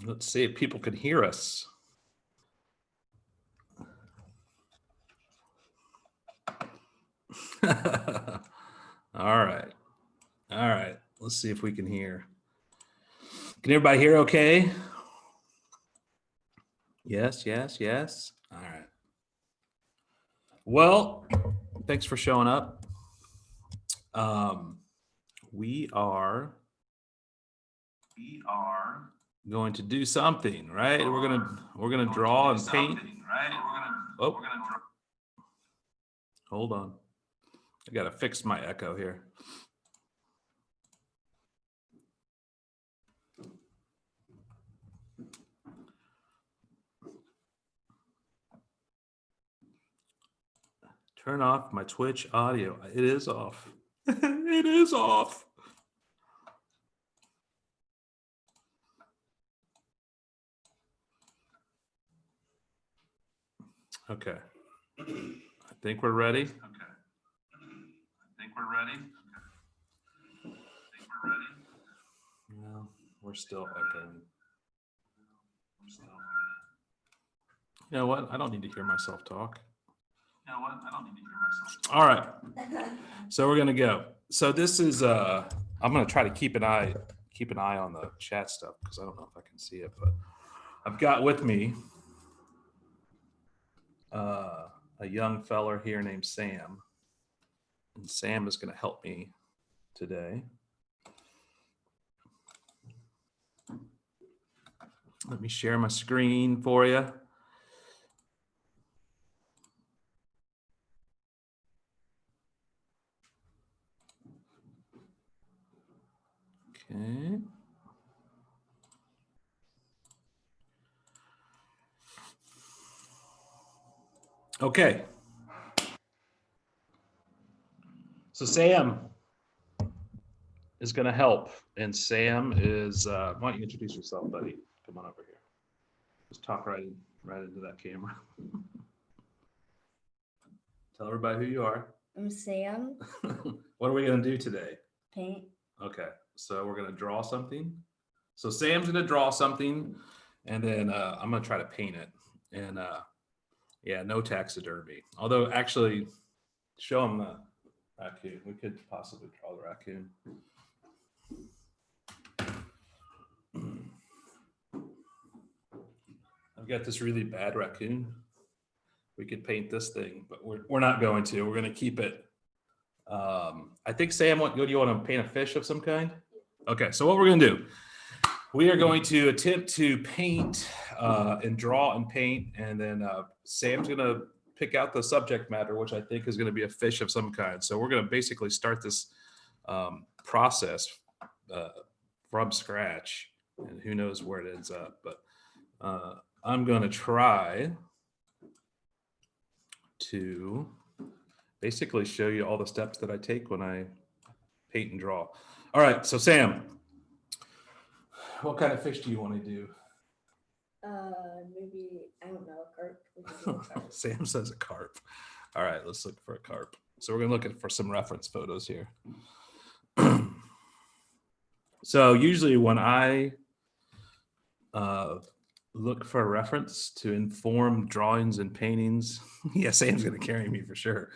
Let's see if people can hear us. All right. All right. Let's see if we can hear. Can everybody hear okay? Yes, yes, yes. All right. Well, thanks for showing up. We are going to do something, right? We're gonna draw and paint. Oh, hold on. I gotta fix my echo here. Turn off my Twitch audio. It is off. It is off. Okay. I think we're ready. No, we're still echoing. You know what? I don't need to hear myself talk. All right. So we're gonna go. So this is I'm gonna try to keep an eye on the chat stuff because I don't know if I can see it, but I've got with me a young feller here named Sam, and Sam is gonna help me today. Let me share my screen for you. Okay. Okay. So Sam is going to help, and Sam is. Why don't you introduce yourself, buddy? Come on over here. Just talk right into that camera. Tell everybody who you are. I'm Sam. What are we going to do today? Paint. Okay, so we're going to draw something. So Sam's going to draw something, and then I'm going to try to paint it. And yeah, no taxidermy. Although, actually, show him the raccoon. We could possibly draw the raccoon. I've got this really bad raccoon. We could paint this thing, but we're not going to. We're going to keep it. I think, Sam, do you want to paint a fish of some kind? Okay, so what we're going to do, we are going to attempt to paint and draw and paint, and then Sam's going to pick out the subject matter, which I think is going to be a fish of some kind. So we're going to basically start this process from scratch, and who knows where it ends up. But I'm going to try to basically show you all the steps that I take when I paint and draw. All right, so Sam, what kind of fish do you want to do? Maybe, I don't know, a carp. We could do a carp. Sam says a carp. All right, let's look for a carp. So we're gonna look for some reference photos here. So usually when I look for a reference to inform drawings and paintings, yeah, Sam's gonna carry me for sure.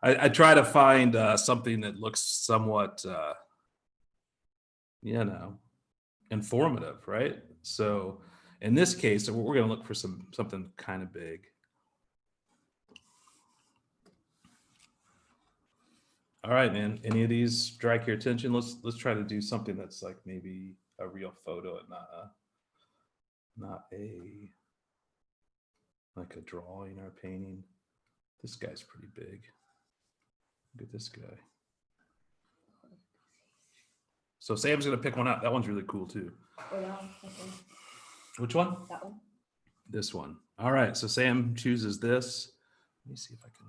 I try to find something that looks somewhat, informative, right? So in this case, we're going to look for something kind of big. All right, man. Any of these strike your attention? Let's try to do something that's like maybe a real photo and not like a drawing or a painting. This guy's pretty big. Look at this guy. So Sam's gonna pick one out. That one's really cool too. Oh, that one. Okay. Which one? That one. This one. All right. So Sam chooses this. Let me see if I can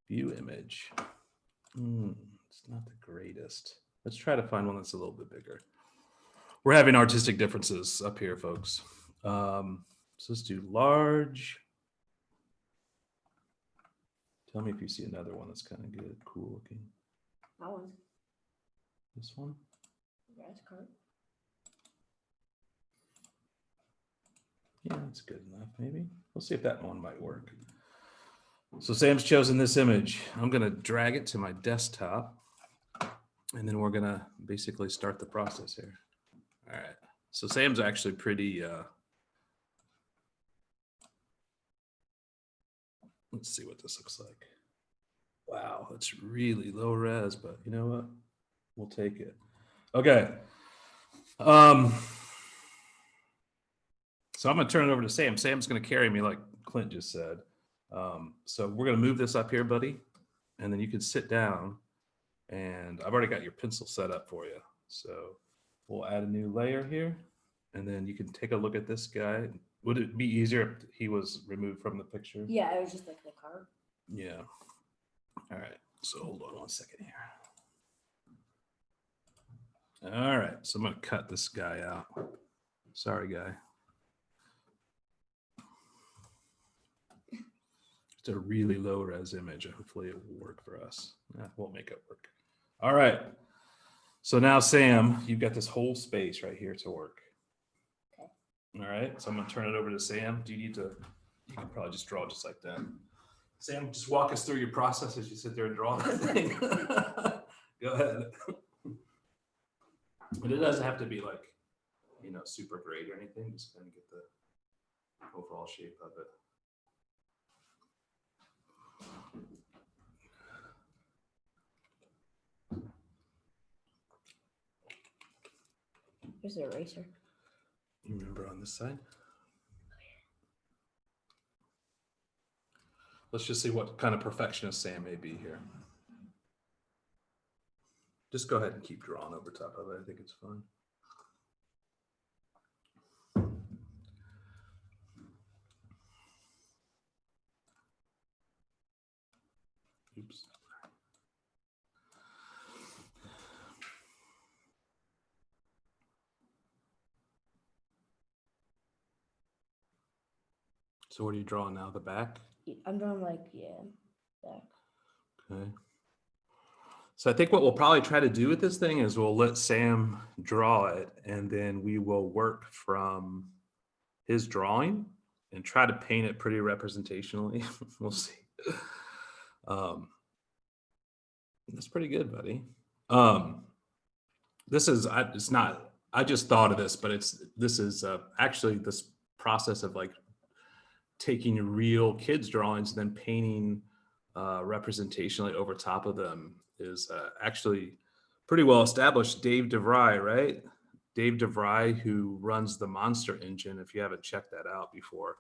view image. It's not the greatest. Let's try to find one that's a little bit bigger. We're having artistic differences up here, folks. So let's do large. Tell me if you see another one that's kind of good, cool looking. That one. This one? That's carp. Yeah, that's good enough, maybe. We'll see if that one might work. So Sam's chosen this image. I'm gonna drag it to my desktop, and then we're gonna basically start the process here. All right. So Sam's actually pretty, let's see what this looks like. Wow, that's really low res, but you know what? We'll take it. Okay. So I'm gonna turn it over to Sam. Sam's gonna carry me like Clint just said. So we're gonna move this up here, buddy, and then you can sit down, and I've already got your pencil set up for you. So we'll add a new layer here, and then you can take a look at this guy. Would it be easier if he was removed from the picture? Yeah, it was just like the card. Yeah. All right. So hold on one second here. All right. So I'm going to cut this guy out. Sorry, guy. It's a really low res image. Hopefully it will work for us. We'll make it work. All right. So now, Sam, you've got this whole space right here to work. Okay. All right. So I'm going to turn it over to Sam. Do you need to, you can probably just draw just like that. Sam, just walk us through your process as you sit there and draw that thing. Go ahead. But it doesn't have to be like, you know, super great or anything. Just kind of get the overall shape of it. Here's the eraser. You remember on this side? Let's just see what kind of perfectionist Sam may be here. Just go ahead and keep drawing over top of it. I think it's fine. Oops. So what are you drawing now? The back? I'm drawing like, yeah, back. Okay. So I think what we'll probably try to do with this thing is we'll let Sam draw it, and then we will work from his drawing and try to paint it pretty representationally. We'll see. That's pretty good, buddy. This is, it's not, I just thought of this, but this is actually this process of like taking real kids drawings and then painting representationally over top of them is actually pretty well established. Dave DeVry, right? Dave DeVry, who runs the Monster Engine, if you haven't checked that out before.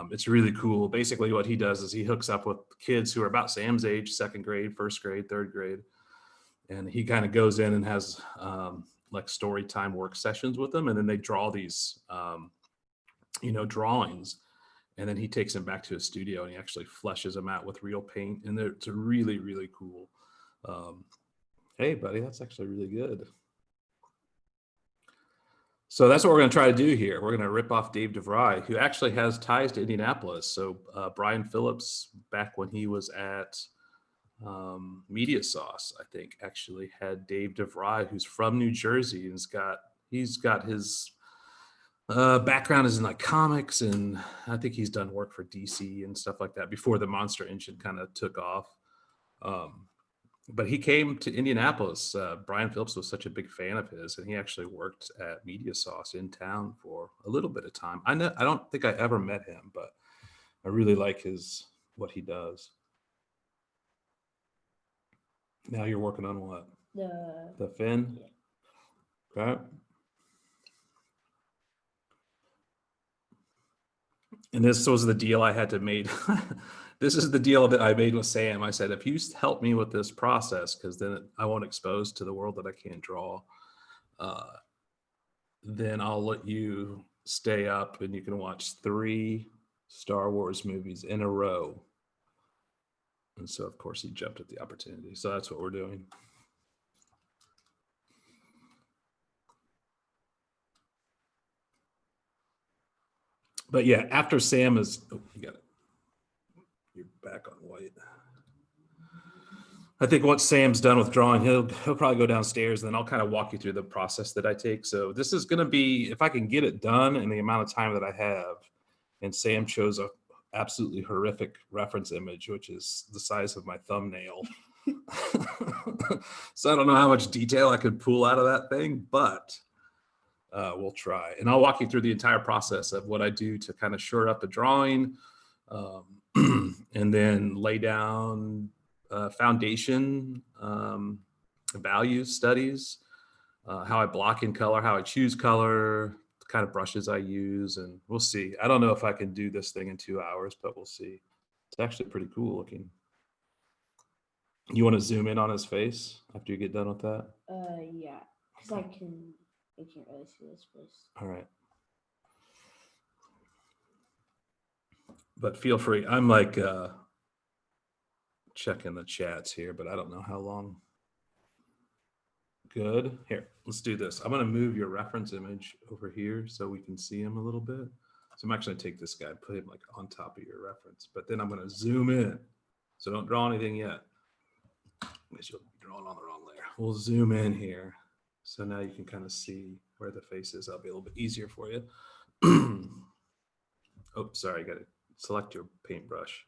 It's really cool. Basically what he does is he hooks up with kids who are about Sam's age, 2nd grade, 1st grade, 3rd grade. And he kind of goes in and has like story time work sessions with them. And then they draw these, you know, drawings. And then he takes them back to his studio and he actually fleshes them out with real paint. And it's really, really cool. Hey, buddy, that's actually really good. So that's what we're going to try to do here. We're going to rip off Dave DeVry, who actually has ties to Indianapolis. So Brian Phillips, back when he was at Media Sauce, I think, actually had Dave DeVry, who's from New Jersey, and he's got his background is in like comics, and I think he's done work for DC and stuff like that before the Monster Engine kind of took off. But he came to Indianapolis. Brian Phillips was such a big fan of his, and he actually worked at Media Sauce in town for a little bit of time. I don't think I ever met him, but I really like what he does. Now you're working on what? The fin? Yeah. Okay. And this was the deal I had to make. This is the deal that I made with Sam. I said, if you help me with this process, because then I won't expose to the world that I can't draw, then I'll let you stay up and you can watch 3 Star Wars movies in a row. And so, of course, he jumped at the opportunity. So that's what we're doing. But yeah, after Sam is, oh, you got it. You're back on white. I think once Sam's done with drawing, he'll probably go downstairs, and then I'll kind of walk you through the process that I take. So this is going to be, if I can get it done in the amount of time that I have, and Sam chose a absolutely horrific reference image, which is the size of my thumbnail. So I don't know how much detail I could pull out of that thing, but we'll try. And I'll walk you through the entire process of what I do to kind of shore up a drawing, and then lay down foundation, values studies, how I block in color, how I choose color, the kind of brushes I use, and we'll see. I don't know if I can do this thing in 2 hours, but we'll see. It's actually pretty cool looking. You want to zoom in on his face after you get done with that? Yeah, because I can't really see his face. All right. But feel free. I'm like checking the chats here, but I don't know how long. Good. Here, let's do this. I'm going to move your reference image over here so we can see him a little bit. So I'm actually going to take this guy and put him like on top of your reference, but then I'm going to zoom in. So don't draw anything yet. Unless you'll be drawing on the wrong layer. We'll zoom in here. So now you can kind of see where the face is. That'll be a little bit easier for you. Oh, sorry. Got to select your paintbrush.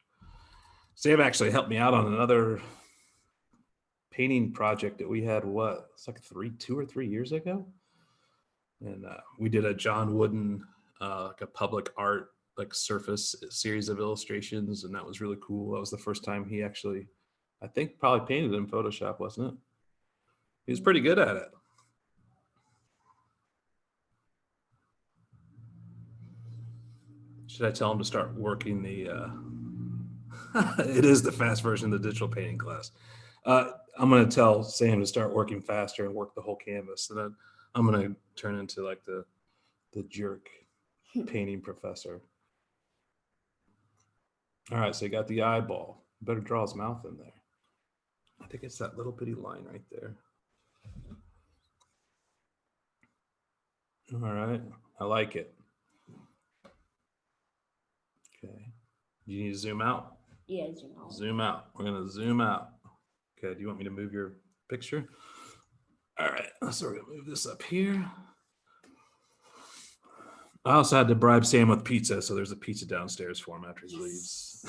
Sam actually helped me out on another painting project that we had, it's like 2 or 3 years ago. And we did a John Wooden, like a public art, like surface series of illustrations. And that was really cool. That was the first time he actually, I think, probably painted in Photoshop, wasn't it? He was pretty good at it. Should I tell him to start working the, it is the fast version of the digital painting class. I'm going to tell Sam to start working faster and work the whole canvas. And then I'm going to turn into like the jerk painting professor. All right, so you got the eyeball. You better draw his mouth in there. I think it's that little bitty line right there. All right, I like it. Okay, you need to zoom out. Yeah, zoom out. Zoom out. We're going to zoom out. Okay, do you want me to move your picture? All right, so we're going to move this up here. I also had to bribe Sam with pizza, so there's a pizza downstairs for him after he leaves.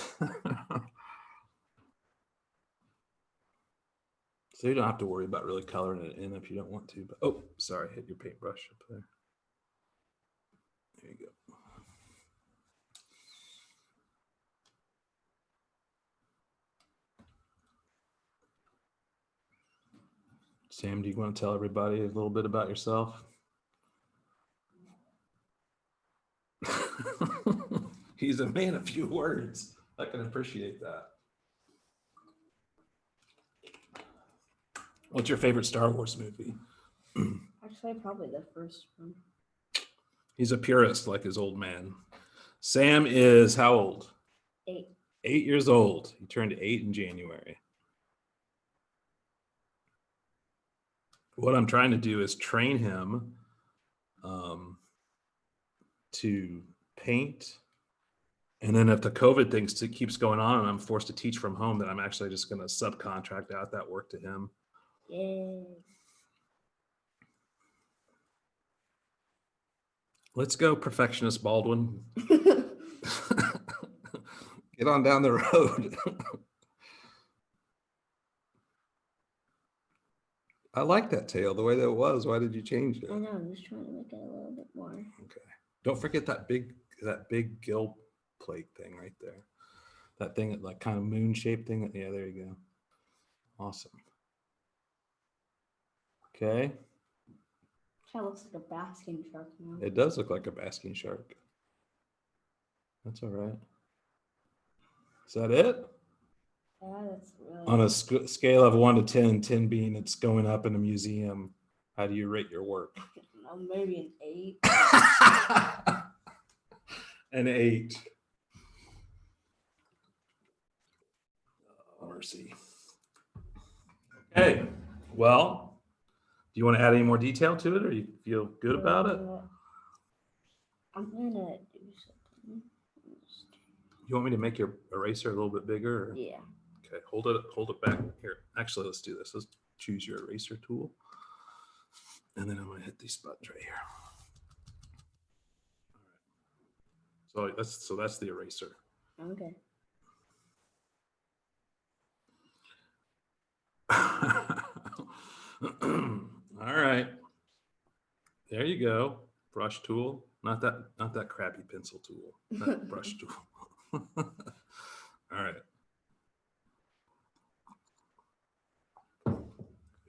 So you don't have to worry about really coloring it in if you don't want to. But oh, sorry, hit your paintbrush up there. There you go. Sam, do you want to tell everybody a little bit about yourself? He's a man of few words. I can appreciate that. What's your favorite Star Wars movie? Actually, probably the first one. He's a purist like his old man. Sam is how old? 8. 8 years old. He turned 8 in January. What I'm trying to do is train him to paint. And then if the COVID thing keeps going on and I'm forced to teach from home, then I'm actually just going to subcontract out that work to him. Yay. Let's go, perfectionist Baldwin. Get on down the road. I like that tail the way that it was. Why did you change it? I know, I'm just trying to make it a little bit more. Okay. Don't forget that big gill plate thing right there. That thing, like kind of moon shaped thing. Yeah, there you go. Awesome. Okay. Kind of looks like a basking shark now. It does look like a basking shark. That's all right. Is that it? Yeah, that's really On a scale of 1 to 10, 10 being it's going up in a museum, how do you rate your work? Maybe an 8. An 8. Oh, mercy. Okay. Well, do you want to add any more detail to it, or you feel good about it? I'm gonna do something. You want me to make your eraser a little bit bigger? Or? Yeah. Okay. Okay, hold it back here. Actually, let's do this. Let's choose your eraser tool. And then I'm gonna hit these buttons right here. All right. So that's the eraser. Okay. All right. There you go. Brush tool. Not that crappy pencil tool. That brush tool. All right.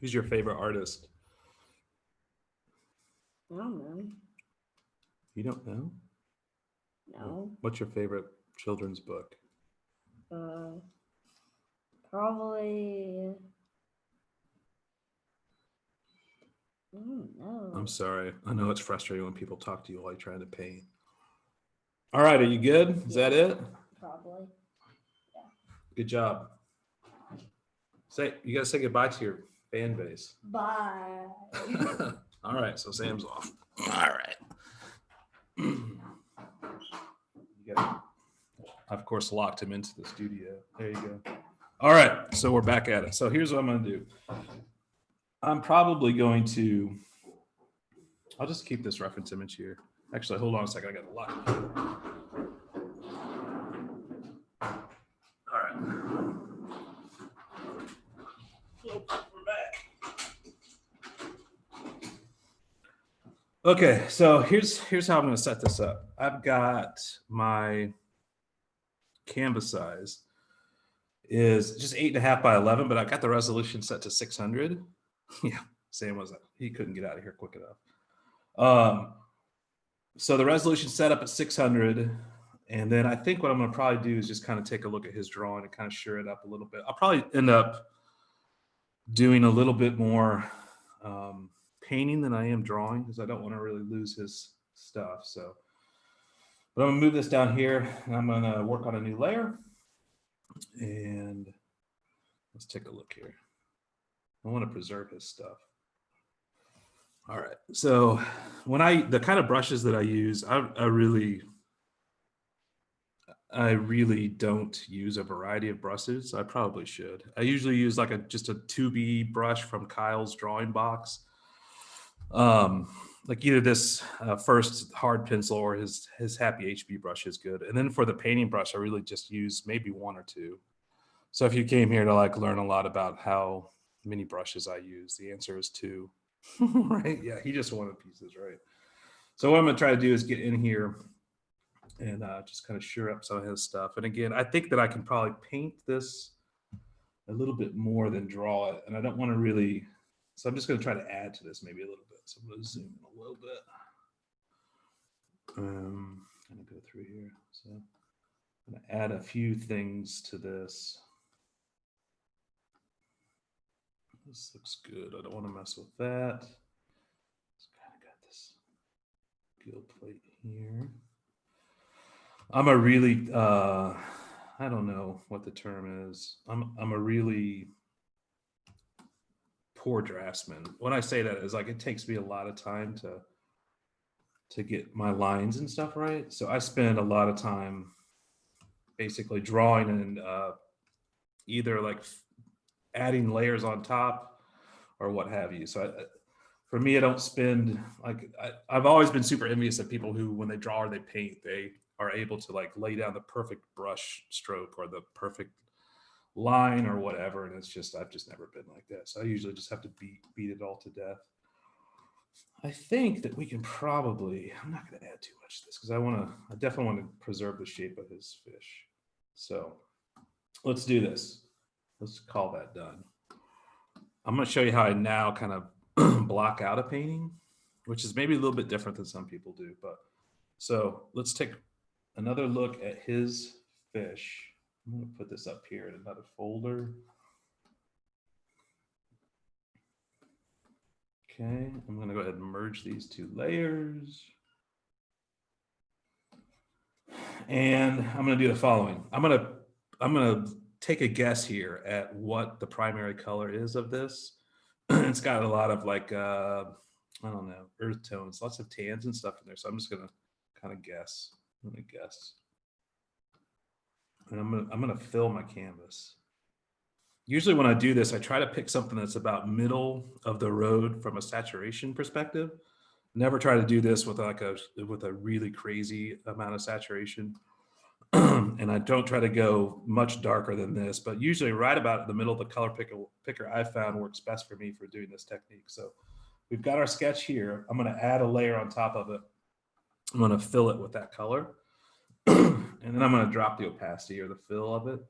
Who's your favorite artist? I don't know. You don't know? No. What's your favorite children's book? Probably. I don't know. I'm sorry. I know it's frustrating when people talk to you while you're trying to paint. All right. Are you good? Is that it? Probably. Good job. You gotta say goodbye to your fan base. Bye. All right, so Sam's off. All right. I of course locked him into the studio. There you go. All right, so we're back at it. So here's what I'm gonna do. I'm probably going to. I'll just keep this reference image here. Actually, hold on a second. I got to lock it. All right. We're back. Okay, so here's how I'm going to set this up. I've got my canvas size is just 8.5 by 11, but I've got the resolution set to 600. Yeah, Sam was he couldn't get out of here quick enough. So the resolution set up at 600, and then I think what I'm going to probably do is just kind of take a look at his drawing and kind of sure it up a little bit. I'll probably end up doing a little bit more painting than I am drawing because I don't want to really lose his stuff. So, but I'm gonna move this down here and I'm gonna work on a new layer. And let's take a look here. I want to preserve his stuff. All right. So the kind of brushes that I use, I really don't use a variety of brushes. I probably should. I usually use like just a 2B brush from Kyle's drawing box. Like either this first hard pencil or his Happy HB brush is good. And then for the painting brush, I really just use maybe one or two. So if you came here to like learn a lot about how many brushes I use, the answer is 2. Right? Yeah, he just wanted pieces, right? So what I'm gonna try to do is get in here and just kind of sure up some of his stuff. And again, I think that I can probably paint this a little bit more than draw it. And I don't want to really, so I'm just going to try to add to this maybe a little bit. So I'm going to zoom in a little bit. I'm going to go through here. So I'm going to add a few things to this. This looks good. I don't want to mess with that. Just kind of got this gill plate here. I'm a really, I don't know what the term is. I'm a really poor draftsman. When I say that is like, it takes me a lot of time to get my lines and stuff right. So I spend a lot of time basically drawing and either like adding layers on top or what have you. So for me, I don't spend like, I've always been super envious of people who, when they draw or they paint, they are able to like lay down the perfect brush stroke or the perfect line or whatever. And it's just, I've just never been like that. So I usually just have to beat it all to death. I think that we can probably, I'm not going to add too much to this because I definitely want to preserve the shape of his fish. So let's do this. Let's call that done. I'm going to show you how I now kind of block out a painting, which is maybe a little bit different than some people do. But so let's take another look at his fish. I'm going to put this up here in another folder. Okay, I'm going to go ahead and merge these two layers. And I'm going to do the following. I'm going to take a guess here at what the primary color is of this. It's got a lot of like, I don't know, earth tones, lots of tans and stuff in there. So I'm just going to kind of guess. I'm going to guess. And I'm gonna fill my canvas. usually when I do this, I try to pick something that's about middle of the road from a saturation perspective. Never try to do this with with a really crazy amount of saturation. And I don't try to go much darker than this, but usually right about the middle of the color picker I found works best for me for doing this technique. So we've got our sketch here. I'm going to add a layer on top of it. I'm going to fill it with that color. And then I'm going to drop the opacity or the fill of it.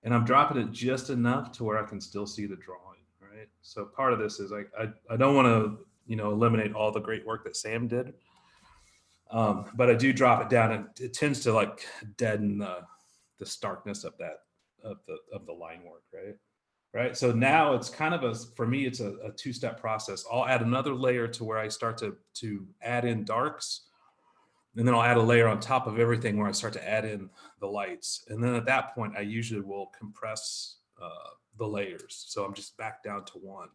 And I'm dropping it just enough to where I can still see the drawing, right? So part of this is I don't want to, eliminate all the great work that Sam did. But I do drop it down, and it tends to like deaden the starkness of that of the line work, right. So now it's kind of for me, it's a two-step process. I'll add another layer to where I start to add in darks, and then I'll add a layer on top of everything where I start to add in the lights. And then at that point, I usually will compress the layers. So I'm just back down to one.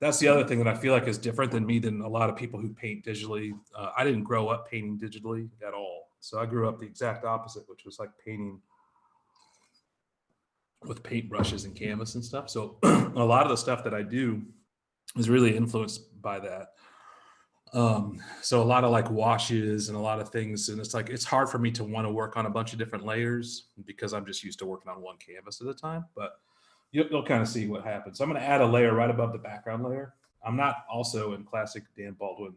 That's the other thing that I feel like is different than a lot of people who paint digitally. I didn't grow up painting digitally at all. So I grew up the exact opposite, which was like painting with paintbrushes and canvas and stuff. So a lot of the stuff that I do is really influenced by that. So a lot of like washes and a lot of things. And it's hard for me to want to work on a bunch of different layers because I'm just used to working on one canvas at a time. But you'll kind of see what happens. So I'm going to add a layer right above the background layer. I'm not also in classic Dan Baldwin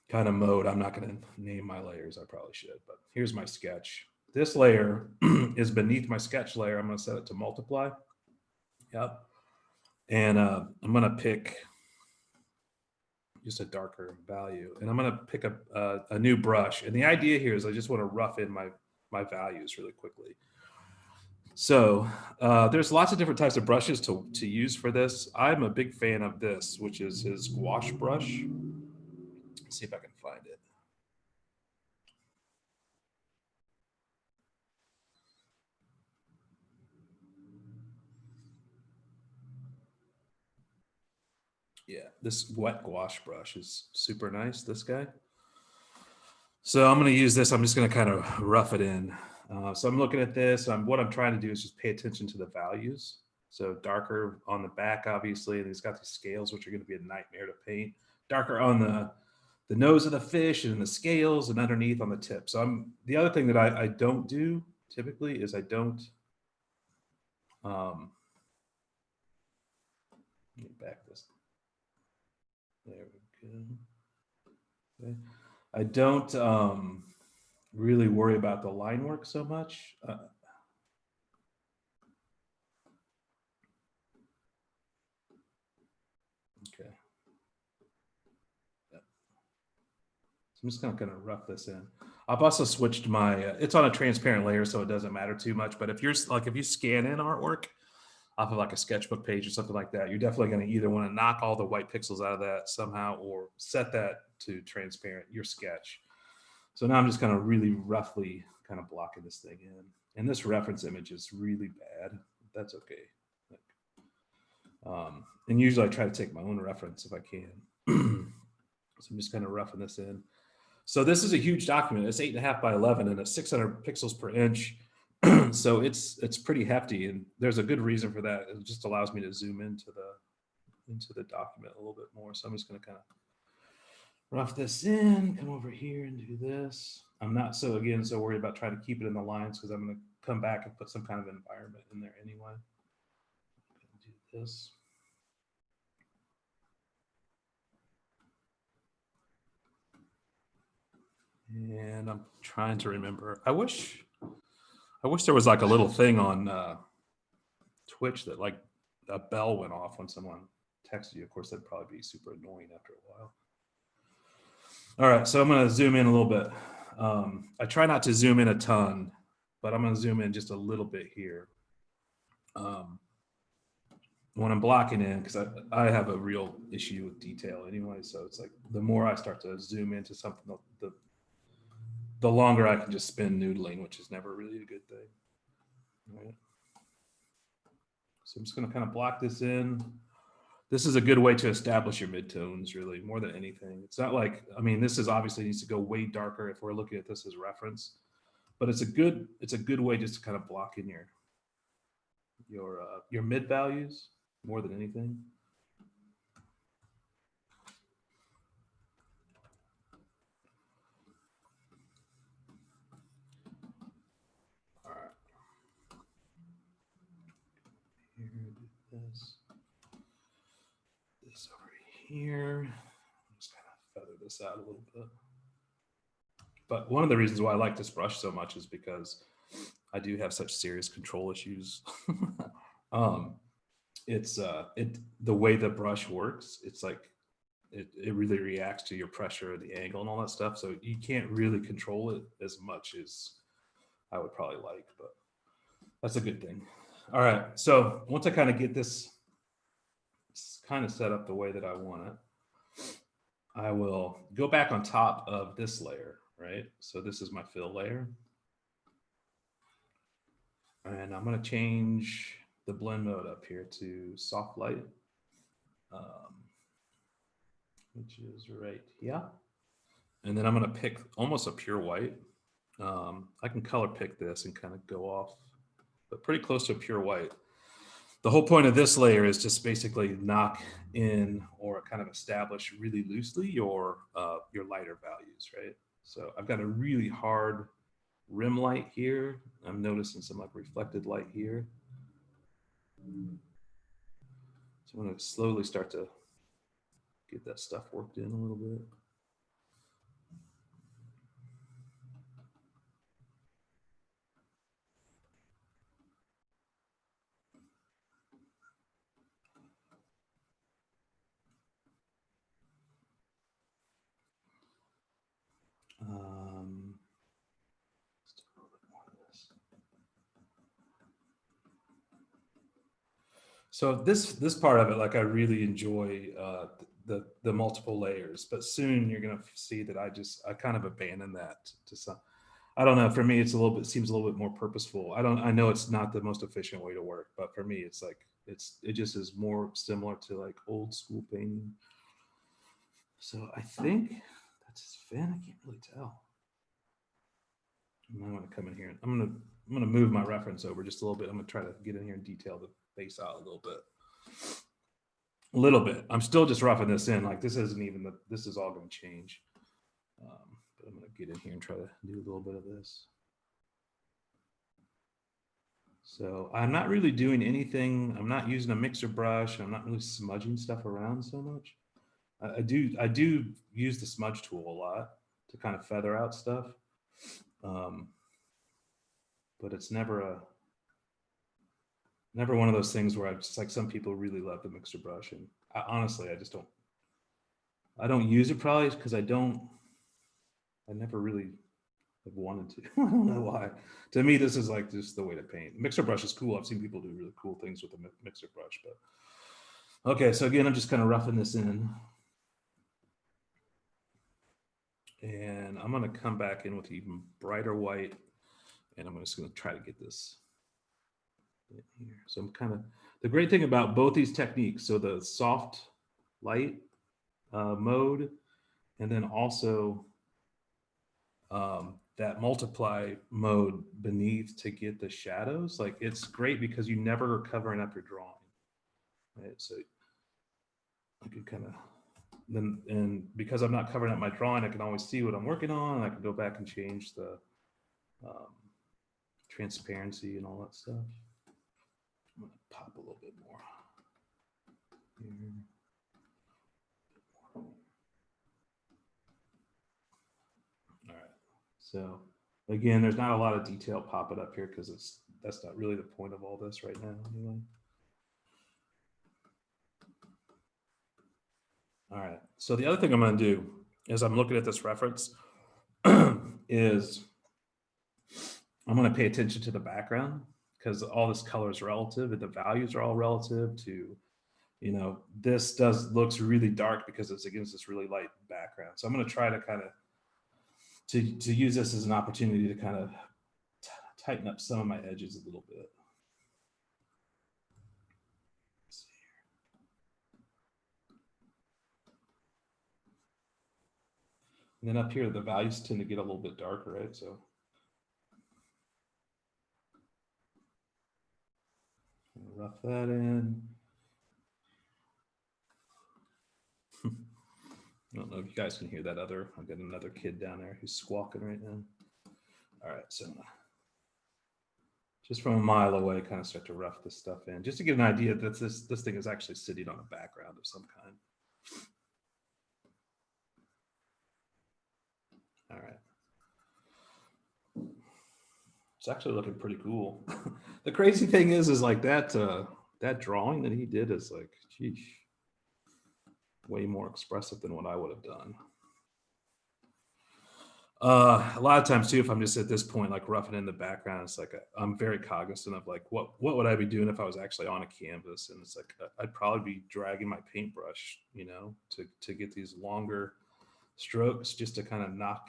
kind of mode. I'm not going to name my layers. I probably should, but here's my sketch. This layer is beneath my sketch layer. I'm going to set it to multiply. Yep. And I'm going to pick just a darker value. And I'm going to pick a new brush. And the idea here is I just want to rough in my values really quickly. So there's lots of different types of brushes to use for this. I'm a big fan of this, which is his gouache brush. Let's see if I can find it. Yeah, this wet gouache brush is super nice, this guy. So I'm going to use this. I'm just going to kind of rough it in. So I'm looking at this. What I'm trying to do is just pay attention to the values. So darker on the back, obviously, and he's got these scales, which are going to be a nightmare to paint. Darker on the nose of the fish and the scales, and underneath on the tip. So the other thing that I don't do typically is I don't get back this. There we go. Okay. I don't really worry about the line work so much. Okay. Yep. So I'm just gonna kind of rough this in. I've also switched my, it's on a transparent layer, so it doesn't matter too much. But if you scan in artwork off of like a sketchbook page or something like that, you're definitely going to either want to knock all the white pixels out of that somehow or set that to transparent, your sketch. So now I'm just kind of really roughly kind of blocking this thing in. And this reference image is really bad. That's okay. And usually I try to take my own reference if I can. So I'm just kind of roughing this in. So this is a huge document. It's 8.5 by 11 and it's 600 pixels per inch. So it's pretty hefty, and there's a good reason for that. It just allows me to zoom into the document a little bit more. So I'm just going to kind of rough this in, come over here and do this. I'm not so worried about trying to keep it in the lines because I'm going to come back and put some kind of environment in there anyway. Do this. And I'm trying to remember. I wish there was like a little thing on Twitch that like a bell went off when someone texted you. Of course, that'd probably be super annoying after a while. All right, so I'm going to zoom in a little bit. I try not to zoom in a ton, but I'm going to zoom in just a little bit here. When I'm blocking in, because I have a real issue with detail anyway, so it's like the more I start to zoom into something, the longer I can just spend noodling, which is never really a good thing. All right. So I'm just going to kind of block this in. This is a good way to establish your midtones, really, more than anything. It's not like, I mean, this is obviously needs to go way darker if we're looking at this as reference, but it's a good way just to kind of block in your mid values more than anything. All right. Here, do this over here. Just kind of feather this out a little bit. But one of the reasons why I like this brush so much is because I do have such serious control issues. It's the way the brush works, it's like it really reacts to your pressure, the angle, and all that stuff. So you can't really control it as much as I would probably like, but that's a good thing. All right, so once I kind of get this kind of set up the way that I want it, I will go back on top of this layer, right? So this is my fill layer. And I'm going to change the blend mode up here to soft light, which is right here. And then I'm going to pick almost a pure white. I can color pick this and kind of go off, but pretty close to a pure white. The whole point of this layer is just basically knock in or kind of establish really loosely your lighter values, right? So I've got a really hard rim light here. I'm noticing some like reflected light here. So I'm going to slowly start to get that stuff worked in a little bit. Let's do a little bit more of this. So this part of it, like I really enjoy the multiple layers, but soon you're gonna see that I kind of abandon that to some. I don't know. For me, it's seems a little bit more purposeful. I know it's not the most efficient way to work, but for me, it's like it just is more similar to like old school painting. So I think that's his fin. I can't really tell. I'm gonna come in here. I'm gonna move my reference over just a little bit. I'm gonna try to get in here and detail the face out a little bit. A little bit. I'm still just roughing this in. Like this isn't even this is all gonna change. But I'm gonna get in here and try to do a little bit of this. So I'm not really doing anything. I'm not using a mixer brush. I'm not really smudging stuff around so much. I do use the smudge tool a lot to kind of feather out stuff. But it's never one of those things where I just like some people really love the mixer brush. And honestly, I just don't, I don't use it probably because I never really have wanted to. I don't know why. To me, this is like just the way to paint. Mixer brush is cool. I've seen people do really cool things with the mixer brush, but okay. So again, I'm just kind of roughing this in. And I'm going to come back in with even brighter white. And I'm just going to try to get this in here. So I'm kind of, the great thing about both these techniques, so the soft light mode, and then also that multiply mode beneath to get the shadows, like it's great because you never are covering up your drawing, right? So I can kind of, then, and because I'm not covering up my drawing, I can always see what I'm working on. And I can go back and change the transparency and all that stuff. I'm gonna pop a little bit more here. All right. So again, there's not a lot of detail popping up here because that's not really the point of all this right now anyway. All right. So the other thing I'm going to do is I'm looking at this reference is I'm going to pay attention to the background because all this color is relative and the values are all relative to, you know, this looks really dark because it's against this really light background. So I'm going to try to kind of to use this as an opportunity to kind of tighten up some of my edges a little bit. Let's see here. And then up here, the values tend to get a little bit darker, right? So rough that in. I don't know if you guys can hear that other, I've got another kid down there who's squawking right now. All right, so just from a mile away, kind of start to rough this stuff in, just to get an idea that this thing is actually sitting on a background of some kind. All right. It's actually looking pretty cool. The crazy thing is like that drawing that he did is like, geez, way more expressive than what I would have done. A lot of times too, if I'm just at this point, like roughing in the background, it's like I'm very cognizant of like what would I be doing if I was actually on a canvas, and it's like I'd probably be dragging my paintbrush, you know, to get these longer strokes just to kind of knock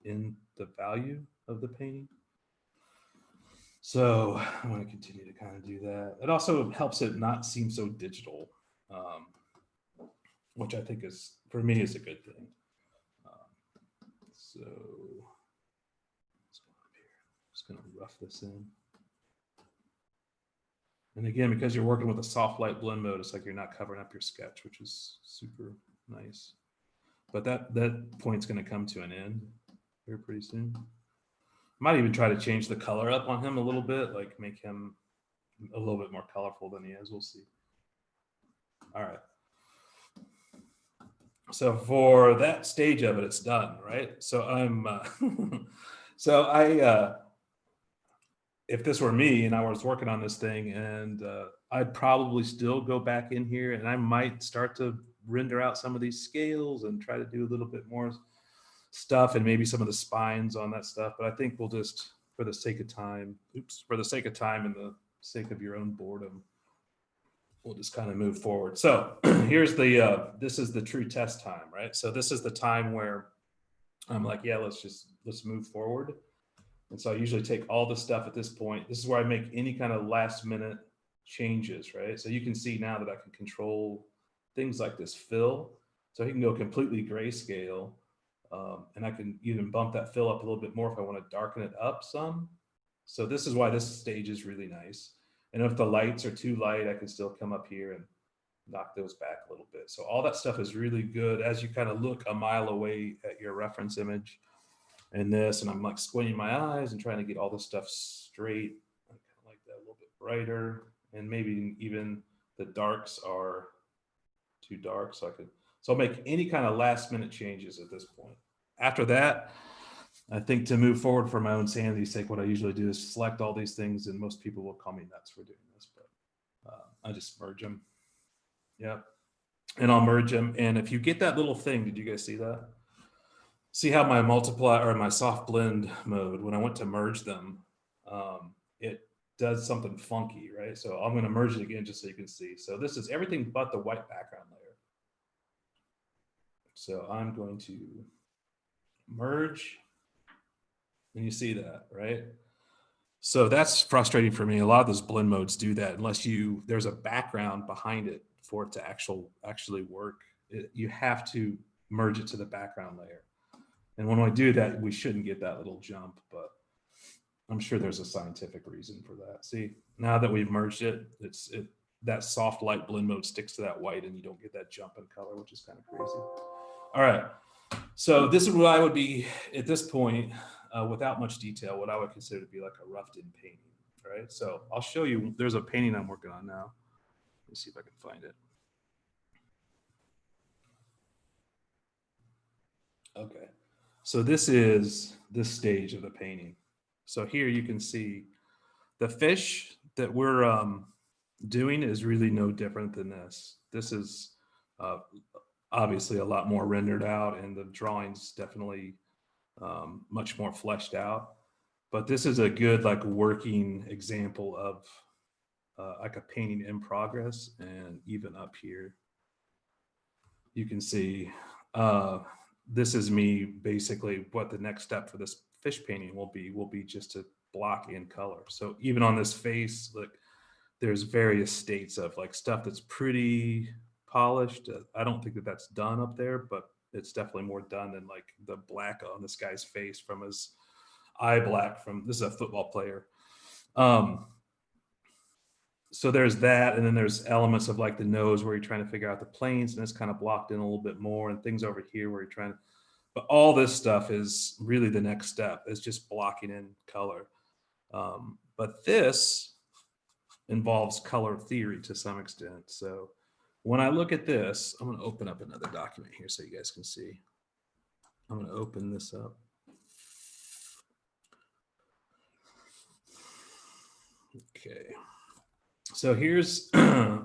in the value of the painting. So I want to continue to kind of do that. It also helps it not seem so digital, which I think is, for me, is a good thing. So let's go up here. Just going to rough this in. And again, because you're working with a soft light blend mode, it's like you're not covering up your sketch, which is super nice. But that point's going to come to an end here pretty soon. Might even try to change the color up on him a little bit, like make him a little bit more colorful than he is. We'll see. All right. So for that stage of it, it's done, right? So I'm, if this were me and I was working on this thing, and I'd probably still go back in here and I might start to render out some of these scales and try to do a little bit more stuff and maybe some of the spines on that stuff. But I think we'll just, for the sake of time, for the sake of time and the sake of your own boredom, we'll just kind of move forward. So here's the, this is the true test time, right? So this is the time where I'm like, yeah, let's move forward. And so I usually take all the stuff at this point. This is where I make any kind of last minute changes, right? So you can see now that I can control things like this fill. So he can go completely grayscale. And I can even bump that fill up a little bit more if I want to darken it up some. So this is why this stage is really nice. And if the lights are too light, I can still come up here and knock those back a little bit. So all that stuff is really good as you kind of look a mile away at your reference image and this, and I'm like squinting my eyes and trying to get all this stuff straight. I kind of like that a little bit brighter, and maybe even the darks are too dark, so I'll make any kind of last minute changes at this point. After that, I think to move forward for my own sanity's sake, what I usually do is select all these things, and most people will call me nuts for doing this, but I just merge them. Yeah, and I'll merge them. And if you get that little thing, did you guys see that? See how my multiply or my soft blend mode, when I went to merge them, it does something funky, right? So I'm going to merge it again just so you can see. So this is everything but the white background layer. So I'm going to merge, and you see that, right? So that's frustrating for me. A lot of those blend modes do that unless there's a background behind it for it to actually work. You have to merge it to the background layer. And when I do that, we shouldn't get that little jump, but I'm sure there's a scientific reason for that. See, now that we've merged it, that soft light blend mode sticks to that white and you don't get that jump in color, which is kind of crazy. All right. So this is what I would be at this point, without much detail, what I would consider to be like a roughed in painting, right? So I'll show you, there's a painting I'm working on now. Let's see if I can find it. Okay. So this is this stage of the painting. So here you can see the fish that we're doing is really no different than this. This is obviously a lot more rendered out, and the drawing's definitely much more fleshed out. But this is a good like working example of like a painting in progress. And even up here, you can see this is me basically what the next step for this fish painting will be just to block in color. So even on this face, like there's various states of like stuff that's pretty polished. I don't think that that's done up there, but it's definitely more done than like the black on this guy's face from his eye black from, this is a football player. so there's that, and then there's elements of like the nose where you're trying to figure out the planes, and it's kind of blocked in a little bit more, and things over here where you're trying to, but all this stuff is really the next step, is just blocking in color. But this involves color theory to some extent. So when I look at this, I'm going to open up another document here so you guys can see. I'm going to open this up. Okay. So here's, I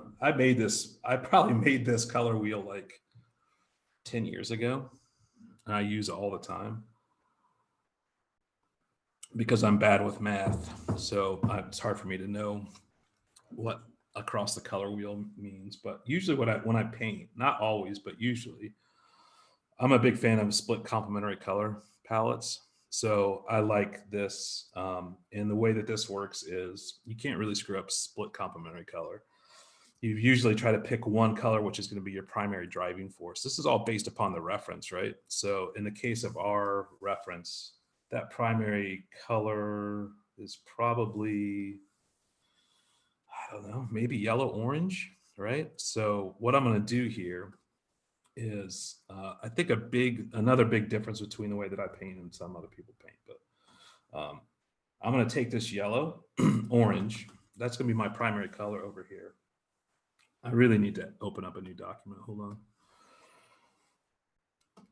probably made this color wheel like 10 years ago. And I use it all the time because I'm bad with math. So it's hard for me to know what across the color wheel means. But usually when I paint, not always, but usually, I'm a big fan of split complementary color palettes. So I like this. And the way that this works is you can't really screw up split complementary color. You usually try to pick one color, which is going to be your primary driving force. This is all based upon the reference, right? So in the case of our reference, that primary color is probably, I don't know, maybe yellow orange, right? So what I'm going to do here is I think another big difference between the way that I paint and some other people paint, but I'm going to take this yellow, orange. That's going to be my primary color over here. I really need to open up a new document. Hold on.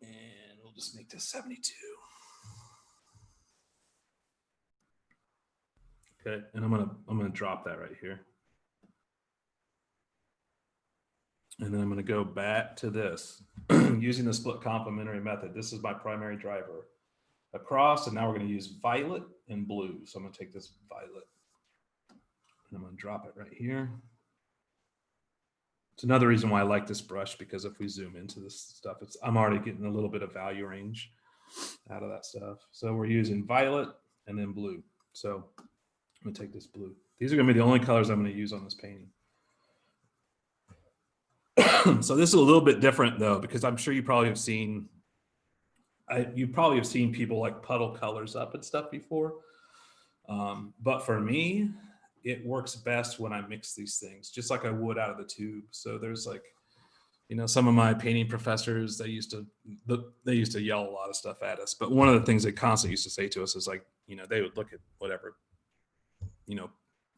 And we'll just make this 72. Okay, and I'm gonna drop that right here. And then I'm going to go back to this using the split complementary method. This is my primary driver across, and now we're going to use violet and blue. So I'm going to take this violet and I'm going to drop it right here. It's another reason why I like this brush, because if we zoom into this stuff, I'm already getting a little bit of value range out of that stuff. So we're using violet and then blue. So I'm going to take this blue. These are going to be the only colors I'm going to use on this painting. So this is a little bit different though, because I'm sure you probably have seen people like puddle colors up and stuff before. But for me, it works best when I mix these things, just like I would out of the tube. So there's like, some of my painting professors, they used to yell a lot of stuff at us. But one of the things they constantly used to say to us is like, they would look at whatever,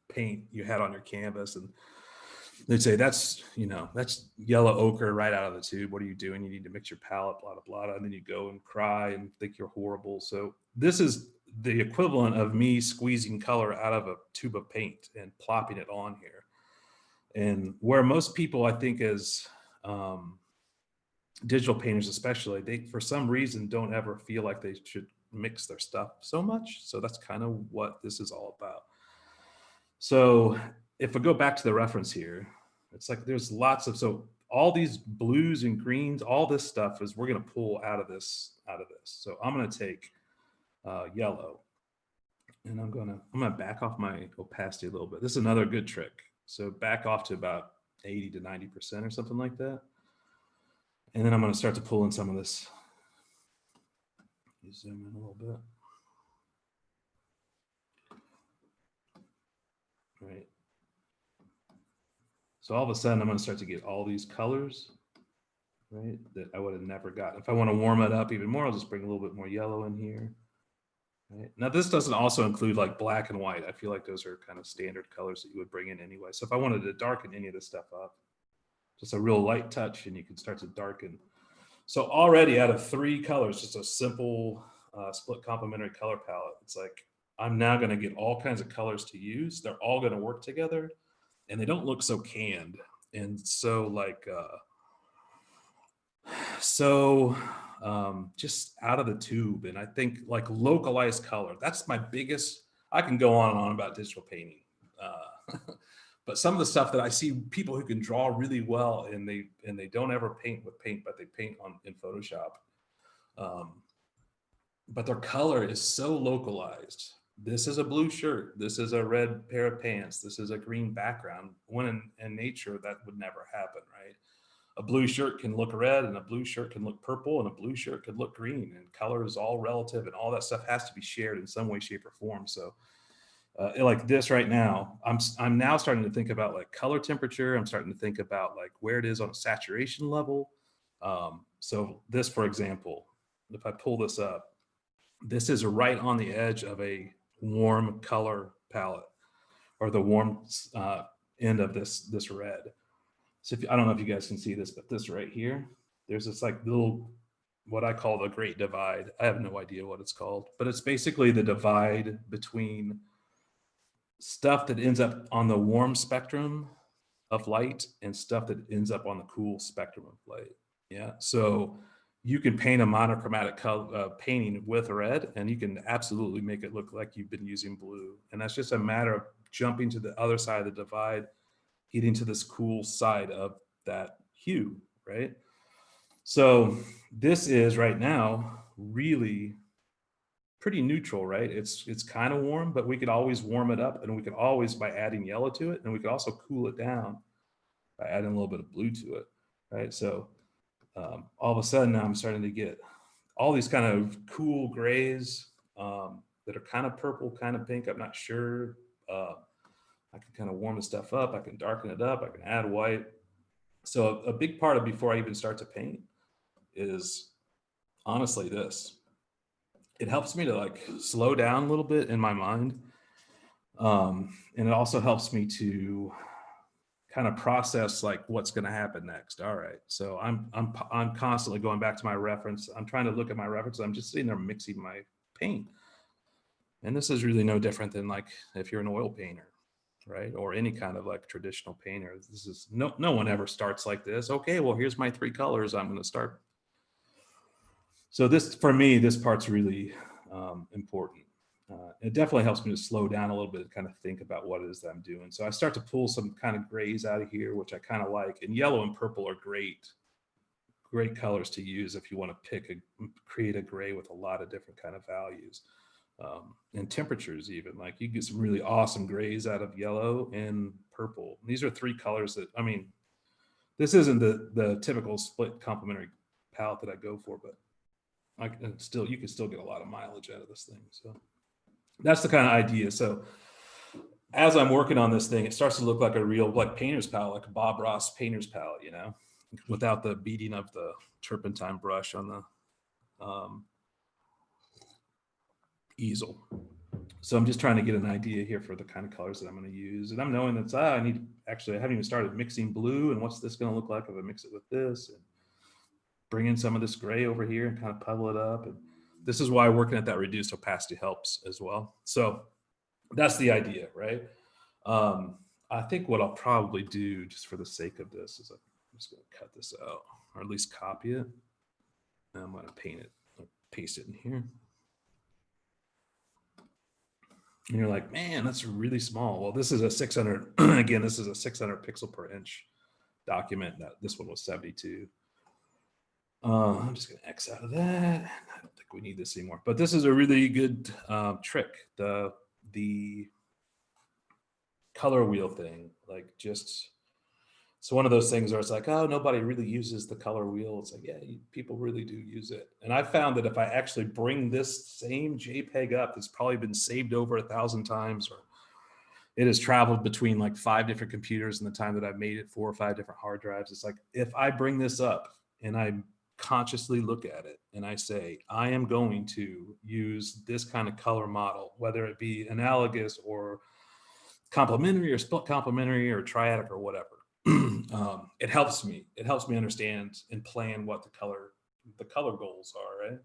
paint you had on your canvas, and they'd say, that's yellow ochre right out of the tube. What are you doing? You need to mix your palette, blah, blah, blah. And then you go and cry and think you're horrible. So this is the equivalent of me squeezing color out of a tube of paint and plopping it on here. And where most people, I think, as digital painters especially, they, for some reason, don't ever feel like they should mix their stuff so much. So that's kind of what this is all about. So if I go back to the reference here, it's like there's lots of, so all these blues and greens, all this stuff is we're going to pull out of this. So I'm going to take yellow, and I'm going to back off my opacity a little bit. This is another good trick. So back off to about 80 to 90% or something like that. And then I'm going to start to pull in some of this. Zoom in a little bit. Right. So all of a sudden, I'm going to start to get all these colors, right, that I would have never gotten. If I want to warm it up even more, I'll just bring a little bit more yellow in here. Right. Now, this doesn't also include like black and white. I feel like those are kind of standard colors that you would bring in anyway. So if I wanted to darken any of this stuff up, just a real light touch, and you can start to darken. So already out of 3 colors, just a simple split complementary color palette, it's like I'm now going to get all kinds of colors to use. They're all going to work together, and they don't look so canned and so like just out of the tube. And I think like localized color, that's my biggest. I can go on and on about digital painting, but some of the stuff that I see people who can draw really well, and they don't ever paint with paint, but they paint in Photoshop. But their color is so localized. This is a blue shirt. This is a red pair of pants. This is a green background. When in nature, that would never happen, right? A blue shirt can look red, and a blue shirt can look purple, and a blue shirt could look green, and color is all relative, and all that stuff has to be shared in some way, shape, or form. So like this right now, I'm now starting to think about like color temperature. I'm starting to think about like where it is on a saturation level. So this, for example, if I pull this up, this is right on the edge of a warm color palette, or the warm end of this red. So I don't know if you guys can see this, but this right here, there's this like little, what I call the Great Divide. I have no idea what it's called, but it's basically the divide between stuff that ends up on the warm spectrum of light and stuff that ends up on the cool spectrum of light. Yeah, so you can paint a monochromatic color, painting with red, and you can absolutely make it look like you've been using blue. And that's just a matter of jumping to the other side of the divide, getting to this cool side of that hue, right? So this is right now really pretty neutral, right? It's kind of warm, but we could always warm it up, and we could always, by adding yellow to it, and we could also cool it down by adding a little bit of blue to it, right? So all of a sudden now I'm starting to get all these kind of cool grays that are kind of purple, kind of pink. I'm not sure. I can kind of warm the stuff up. I can darken it up. I can add white. So a big part of before I even start to paint is honestly this. It helps me to like slow down a little bit in my mind. And it also helps me to kind of process like what's going to happen next. All right. So I'm constantly going back to my reference. I'm trying to look at my reference. I'm just sitting there mixing my paint. And this is really no different than like if you're an oil painter, right? Or any kind of like traditional painter. This is no one ever starts like this. Okay, well, here's my 3 colors. I'm going to start. So this, for me, this part's really important. It definitely helps me to slow down a little bit and kind of think about what it is that I'm doing. So I start to pull some kind of grays out of here, which I kind of like. And yellow and purple are great colors to use if you want to create a gray with a lot of different kind of values. And temperatures even, like you get some really awesome grays out of yellow and purple. These are 3 colors that, I mean, this isn't the typical split complementary palette that I go for, but you can still get a lot of mileage out of this thing. So that's the kind of idea. So as I'm working on this thing, it starts to look like a real like painter's palette, like a Bob Ross painter's palette, you know, without the beating of the turpentine brush on the easel. So I'm just trying to get an idea here for the kind of colors that I'm going to use. And I'm knowing that I haven't even started mixing blue, and what's this going to look like if I mix it with this, and bring in some of this gray over here and kind of puddle it up. And this is why working at that reduced opacity helps as well. So that's the idea, right? I think what I'll probably do just for the sake of this is I'm just going to cut this out, or at least copy it. And I'm going to paint it, paste it in here. And you're like, man, that's really small. Well, this is a 600, again, this is a 600 pixel per inch document. This one was 72. I'm just gonna X out of that. I don't think we need this anymore, but this is a really good trick. The color wheel thing, like just, it's one of those things where it's like, oh, nobody really uses the color wheel. It's like, yeah, people really do use it. And I found that if I actually bring this same JPEG up, it's probably been saved over 1,000 times, or it has traveled between like 5 different computers in the time that I've made it, 4 or 5 different hard drives. It's like, if I bring this up and I consciously look at it and I say, I am going to use this kind of color model, whether it be analogous or complementary or split complementary or triadic or whatever, it helps me understand and plan what the color goals are, right?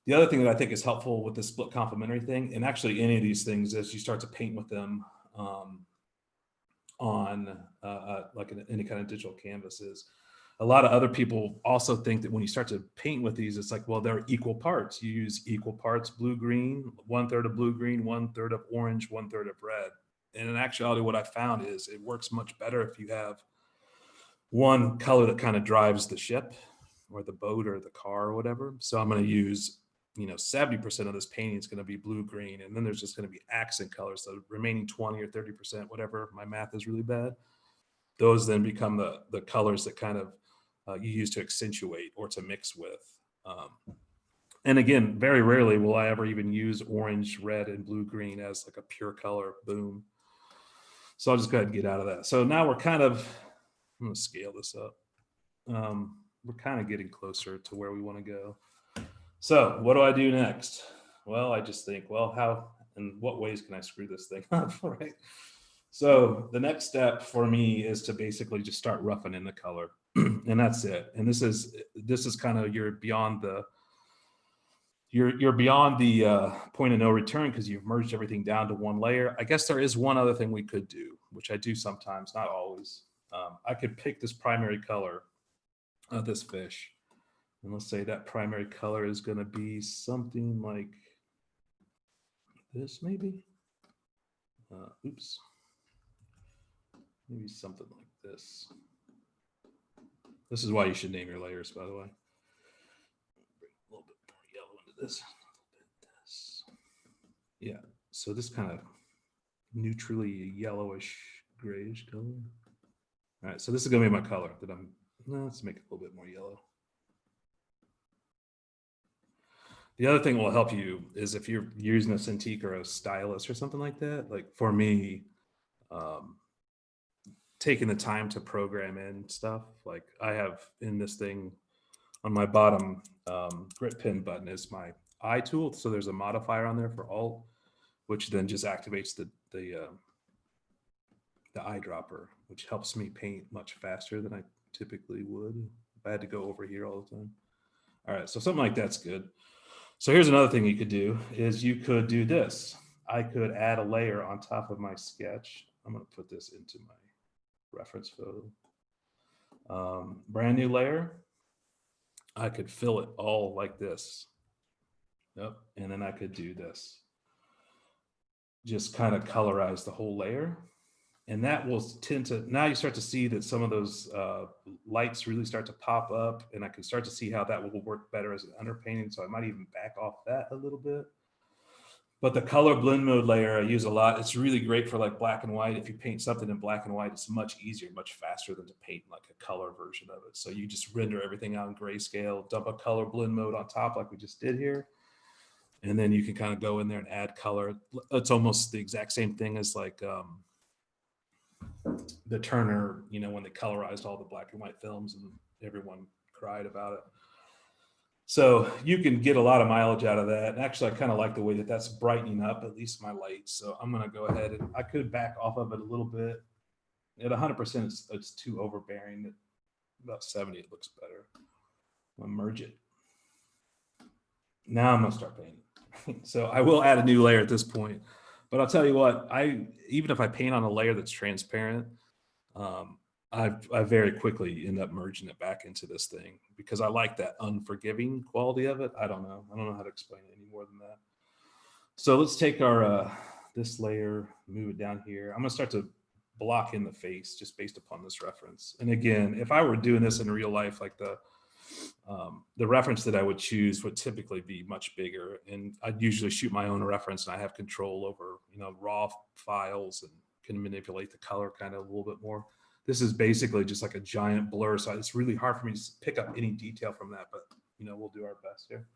The other thing that I think is helpful with the split complementary thing, and actually any of these things, as you start to paint with them on like any kind of digital canvases, a lot of other people also think that when you start to paint with these, it's like, well, they're equal parts. You use equal parts blue-green, 1/3 of blue-green, 1/3 of orange, 1/3 of red. And in actuality, what I found is it works much better if you have one color that kind of drives the ship or the boat or the car or whatever. So I'm going to use, 70% of this painting is going to be blue-green, and then there's just going to be accent colors. So the remaining 20 or 30%, whatever, my math is really bad. Those then become the colors that kind of you use to accentuate or to mix with. And again, very rarely will I ever even use orange, red, and blue green as like a pure color. Boom. So I'll just go ahead and get out of that. So now we're kind of, I'm going to scale this up. We're kind of getting closer to where we want to go. So what do I do next? Well, I just think, well, how and what ways can I screw this thing up, right? So the next step for me is to basically just start roughing in the color, and that's it. And this is kind of you're beyond the point of no return because you've merged everything down to one layer. I guess there is one other thing we could do, which I do sometimes, not always. I could pick this primary color of this fish, and let's say that primary color is going to be something like this, maybe. Oops. Maybe something like this. This is why you should name your layers, by the way. Bring a little bit more yellow into this. Yeah, so this kind of neutrally yellowish grayish color. All right, so this is gonna be my color that let's make it a little bit more yellow. The other thing will help you is if you're using a Cintiq or a stylus or something like that, like for me, taking the time to program in stuff, like I have in this thing on my bottom grip pin button is my I tool. So there's a modifier on there for Alt, which then just activates the eyedropper, which helps me paint much faster than I typically would if I had to go over here all the time. All right, so something like that's good. So here's another thing you could do is you could do this. I could add a layer on top of my sketch. I'm going to put this into my reference photo. Brand new layer. I could fill it all like this. Yep. And then I could do this. Just kind of colorize the whole layer. And that will tend to, now you start to see that some of those lights really start to pop up, and I can start to see how that will work better as an underpainting. So I might even back off that a little bit. But the color blend mode layer I use a lot. It's really great for like black and white. If you paint something in black and white, it's much easier, much faster than to paint like a color version of it. So you just render everything out in grayscale, dump a color blend mode on top like we just did here. And then you can kind of go in there and add color. It's almost the exact same thing as like the Turner, you know, when they colorized all the black and white films and everyone cried about it. So you can get a lot of mileage out of that. And actually, I kind of like the way that that's brightening up at least my lights. So I'm going to go ahead and I could back off of it a little bit. At 100%, it's too overbearing. At about 70, it looks better. I'm going to merge it. Now I'm going to start painting. So I will add a new layer at this point. But I'll tell you what, even if I paint on a layer that's transparent, I very quickly end up merging it back into this thing because I like that unforgiving quality of it. I don't know how to explain it any more than that. So let's take our this layer, move it down here. I'm gonna start to block in the face just based upon this reference. And again, if I were doing this in real life, like the reference that I would choose would typically be much bigger, and I'd usually shoot my own reference, and I have control over, you know, raw files and can manipulate the color kind of a little bit more. This is basically just like a giant blur, so it's really hard for me to pick up any detail from that, but you know, we'll do our best here.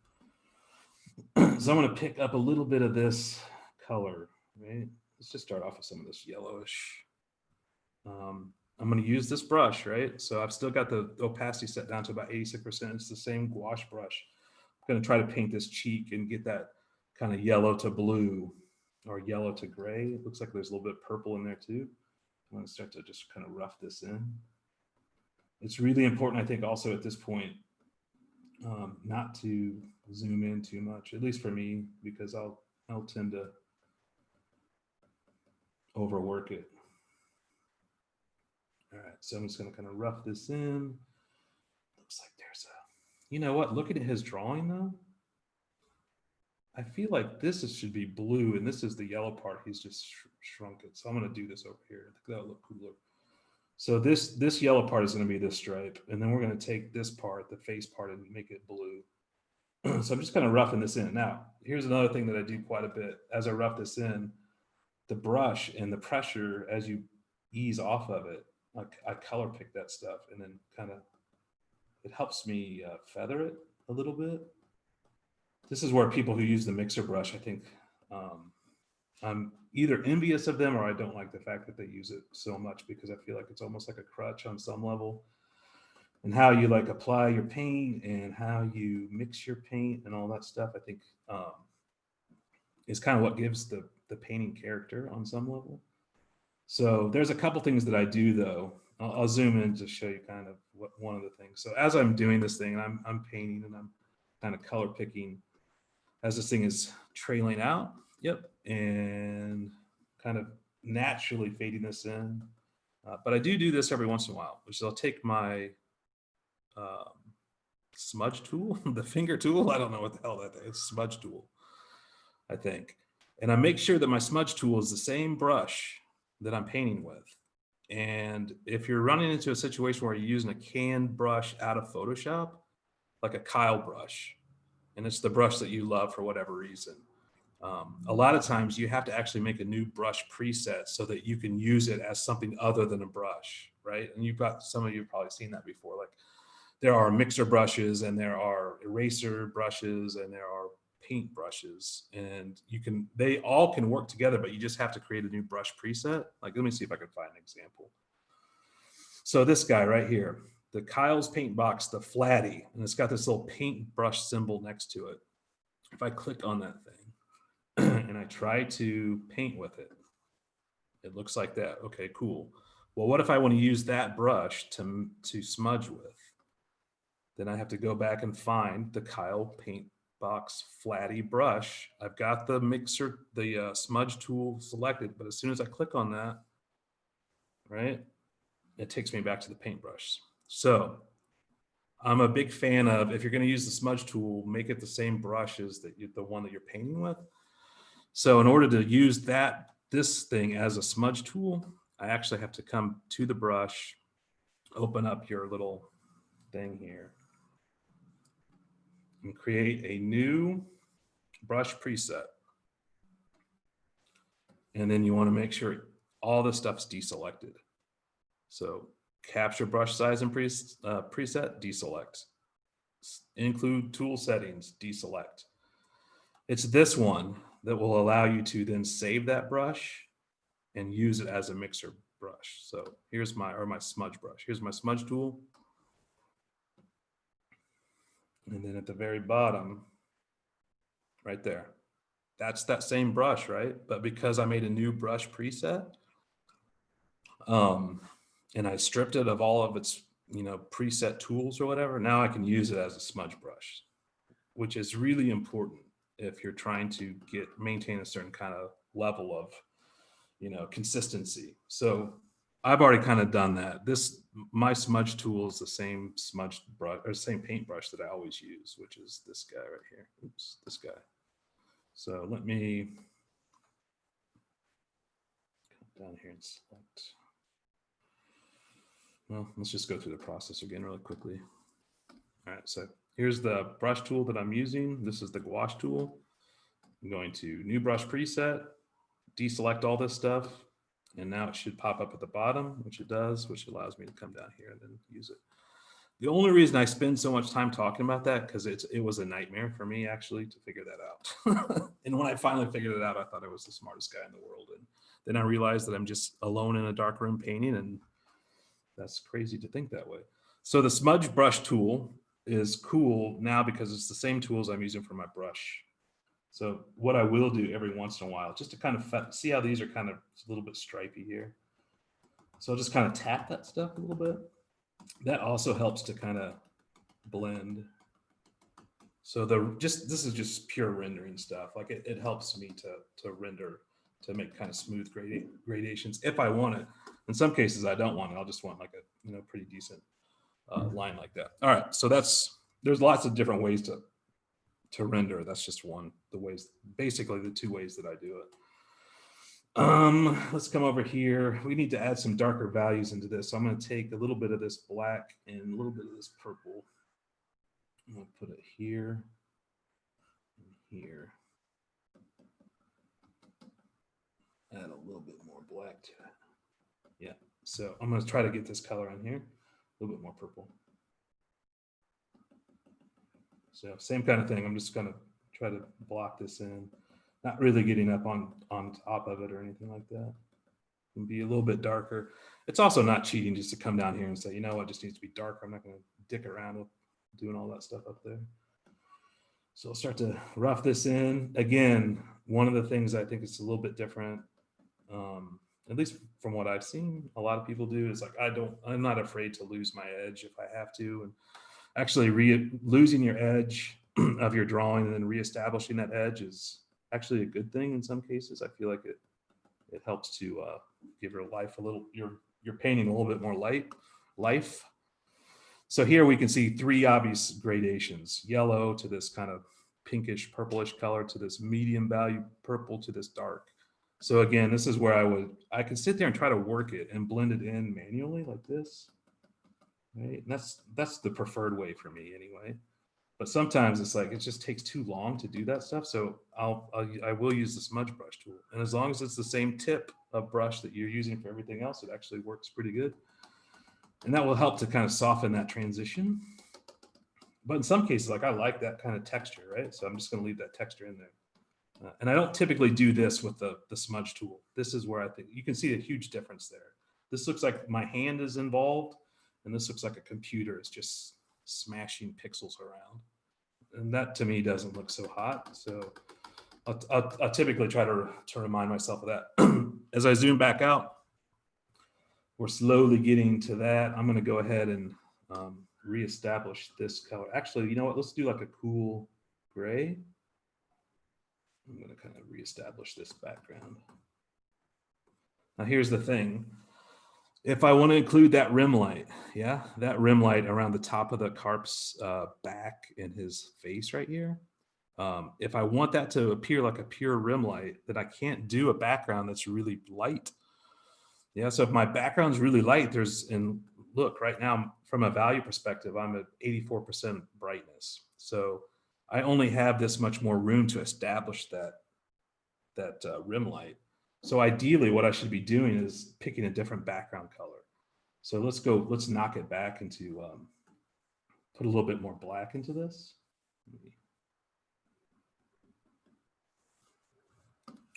So I'm going to pick up a little bit of this color, right? Let's just start off with some of this yellowish. I'm going to use this brush, right? So I've still got the opacity set down to about 86%. It's the same gouache brush. I'm going to try to paint this cheek and get that kind of yellow to blue or yellow to gray. It looks like there's a little bit of purple in there too. I'm going to start to just kind of rough this in. It's really important, I think, also at this point, not to zoom in too much, at least for me, because I'll tend to overwork it. All right, so I'm just going to kind of rough this in. Looks like there's a, you know what? Looking at his drawing though, I feel like this should be blue, and this is the yellow part. He's just shrunk it. So I'm going to do this over here. I think that'll look cooler. So this yellow part is going to be this stripe, and then we're going to take this part, the face part, and make it blue. So I'm just kind of roughing this in. Now, here's another thing that I do quite a bit. As I rough this in, the brush and the pressure, as you ease off of it, I color pick that stuff, and then kind of, it helps me feather it a little bit this is where people who use the mixer brush, I think I'm either envious of them or I don't like the fact that they use it so much, because I feel like it's almost like a crutch on some level. And how you like apply your paint and how you mix your paint and all that stuff, I think is kind of what gives the painting character on some level. So there's a couple things that I do though. I'll zoom in to show you kind of what one of the things. So as I'm doing this thing, and I'm painting and I'm kind of color picking as this thing is trailing out. Yep. And kind of naturally fading this in. But I do this every once in a while, which is I'll take my smudge tool, the finger tool. I don't know what the hell that is. Smudge tool, I think. And I make sure that my smudge tool is the same brush that I'm painting with. And if you're running into a situation where you're using a canned brush out of Photoshop, like a Kyle brush, and it's the brush that you love for whatever reason, a lot of times you have to actually make a new brush preset so that you can use it as something other than a brush, right? And you've got, some of you have probably seen that before. Like there are mixer brushes and there are eraser brushes and there are paint brushes, and they all can work together, but you just have to create a new brush preset. Like, let me see if I can find an example. So this guy right here, the Kyle's paint box, the Flatty, and it's got this little paint brush symbol next to it. If I click on that thing and I try to paint with it, it looks like that. Okay, cool. Well, what if I want to use that brush to smudge with? Then I have to go back and find the Kyle paint box Flatty brush. I've got the mixer, the smudge tool selected, but as soon as I click on that, right, it takes me back to the paintbrush. So I'm a big fan of, if you're going to use the smudge tool, make it the same brush as the one that you're painting with. So in order to use this thing as a smudge tool, I actually have to come to the brush, open up your little thing here, and create a new brush preset. And then you want to make sure all this stuff's deselected. So capture brush size and preset, deselect. Include tool settings, deselect. It's this one that will allow you to then save that brush and use it as a mixer brush. So here's my smudge brush. Here's my smudge tool. And then at the very bottom, right there, that's that same brush, right? But because I made a new brush preset, and I stripped it of all of its, preset tools or whatever, now I can use it as a smudge brush, which is really important if you're trying to maintain a certain kind of level of, consistency. So I've already kind of done that. My smudge tool is the same smudge brush or same paintbrush that I always use, which is this guy right here. Oops, this guy. So let me come down here and select. Well, let's just go through the process again really quickly. All right, so here's the brush tool that I'm using. This is the gouache tool. I'm going to new brush preset, deselect all this stuff, and now it should pop up at the bottom, which it does, which allows me to come down here and then use it. The only reason I spend so much time talking about that, because it was a nightmare for me actually to figure that out. And when I finally figured it out, I thought I was the smartest guy in the world. And then I realized that I'm just alone in a dark room painting, and that's crazy to think that way. So the smudge brush tool is cool now because it's the same tools I'm using for my brush. So what I will do every once in a while, just to kind of see how these are kind of a little bit stripy here. So I'll just kind of tap that stuff a little bit. That also helps to kind of blend. So this is just pure rendering stuff. Like it helps me to render, to make kind of smooth gradations if I want it. In some cases I don't want it. I'll just want like a pretty decent line like that. All right, so there's lots of different ways to render. That's just basically the two ways that I do it. Let's come over here. We need to add some darker values into this. So I'm going to take a little bit of this black and a little bit of this purple. I'm going to put it here and here. Add a little bit more black to it. Yeah. So I'm going to try to get this color on here. A little bit more purple. So same kind of thing. I'm just going to try to block this in, not really getting up on top of it or anything like that. And be a little bit darker. It's also not cheating just to come down here and say, you know what, just needs to be darker. I'm not going to dick around with doing all that stuff up there. So I'll start to rough this in. Again, one of the things I think is a little bit different, at least from what I've seen, a lot of people do is like, I'm not afraid to lose my edge if I have to. And actually losing your edge of your drawing and then reestablishing that edge is actually a good thing in some cases. I feel like it helps to give your life a little, your painting a little bit more life. So here we can see three obvious gradations: yellow to this kind of pinkish purplish color to this medium value purple to this dark. So again, this is where I could sit there and try to work it and blend it in manually like this, right? And that's the preferred way for me anyway. But sometimes it's like, it just takes too long to do that stuff. So I will use the smudge brush tool. And as long as it's the same tip of brush that you're using for everything else, it actually works pretty good. And that will help to kind of soften that transition. But in some cases, like I like that kind of texture, right? So I'm just going to leave that texture in there. And I don't typically do this with the smudge tool. This is where I think you can see a huge difference there. This looks like my hand is involved, and this looks like a computer is just smashing pixels around. And that to me doesn't look so hot. So I'll typically try to remind myself of that. As I zoom back out, we're slowly getting to that. I'm going to go ahead and reestablish this color. Actually, you know what? Let's do like a cool gray. I'm going to kind of reestablish this background. Now here's the thing. If I want to include that rim light, yeah, that rim light around the top of the carp's back and his face right here. If I want that to appear like a pure rim light, then I can't do a background that's really light. Yeah, so if my background's really light, and look, right now, from a value perspective, I'm at 84% brightness. So I only have this much more room to establish that rim light. So ideally, what I should be doing is picking a different background color. So let's knock it back into, put a little bit more black into this.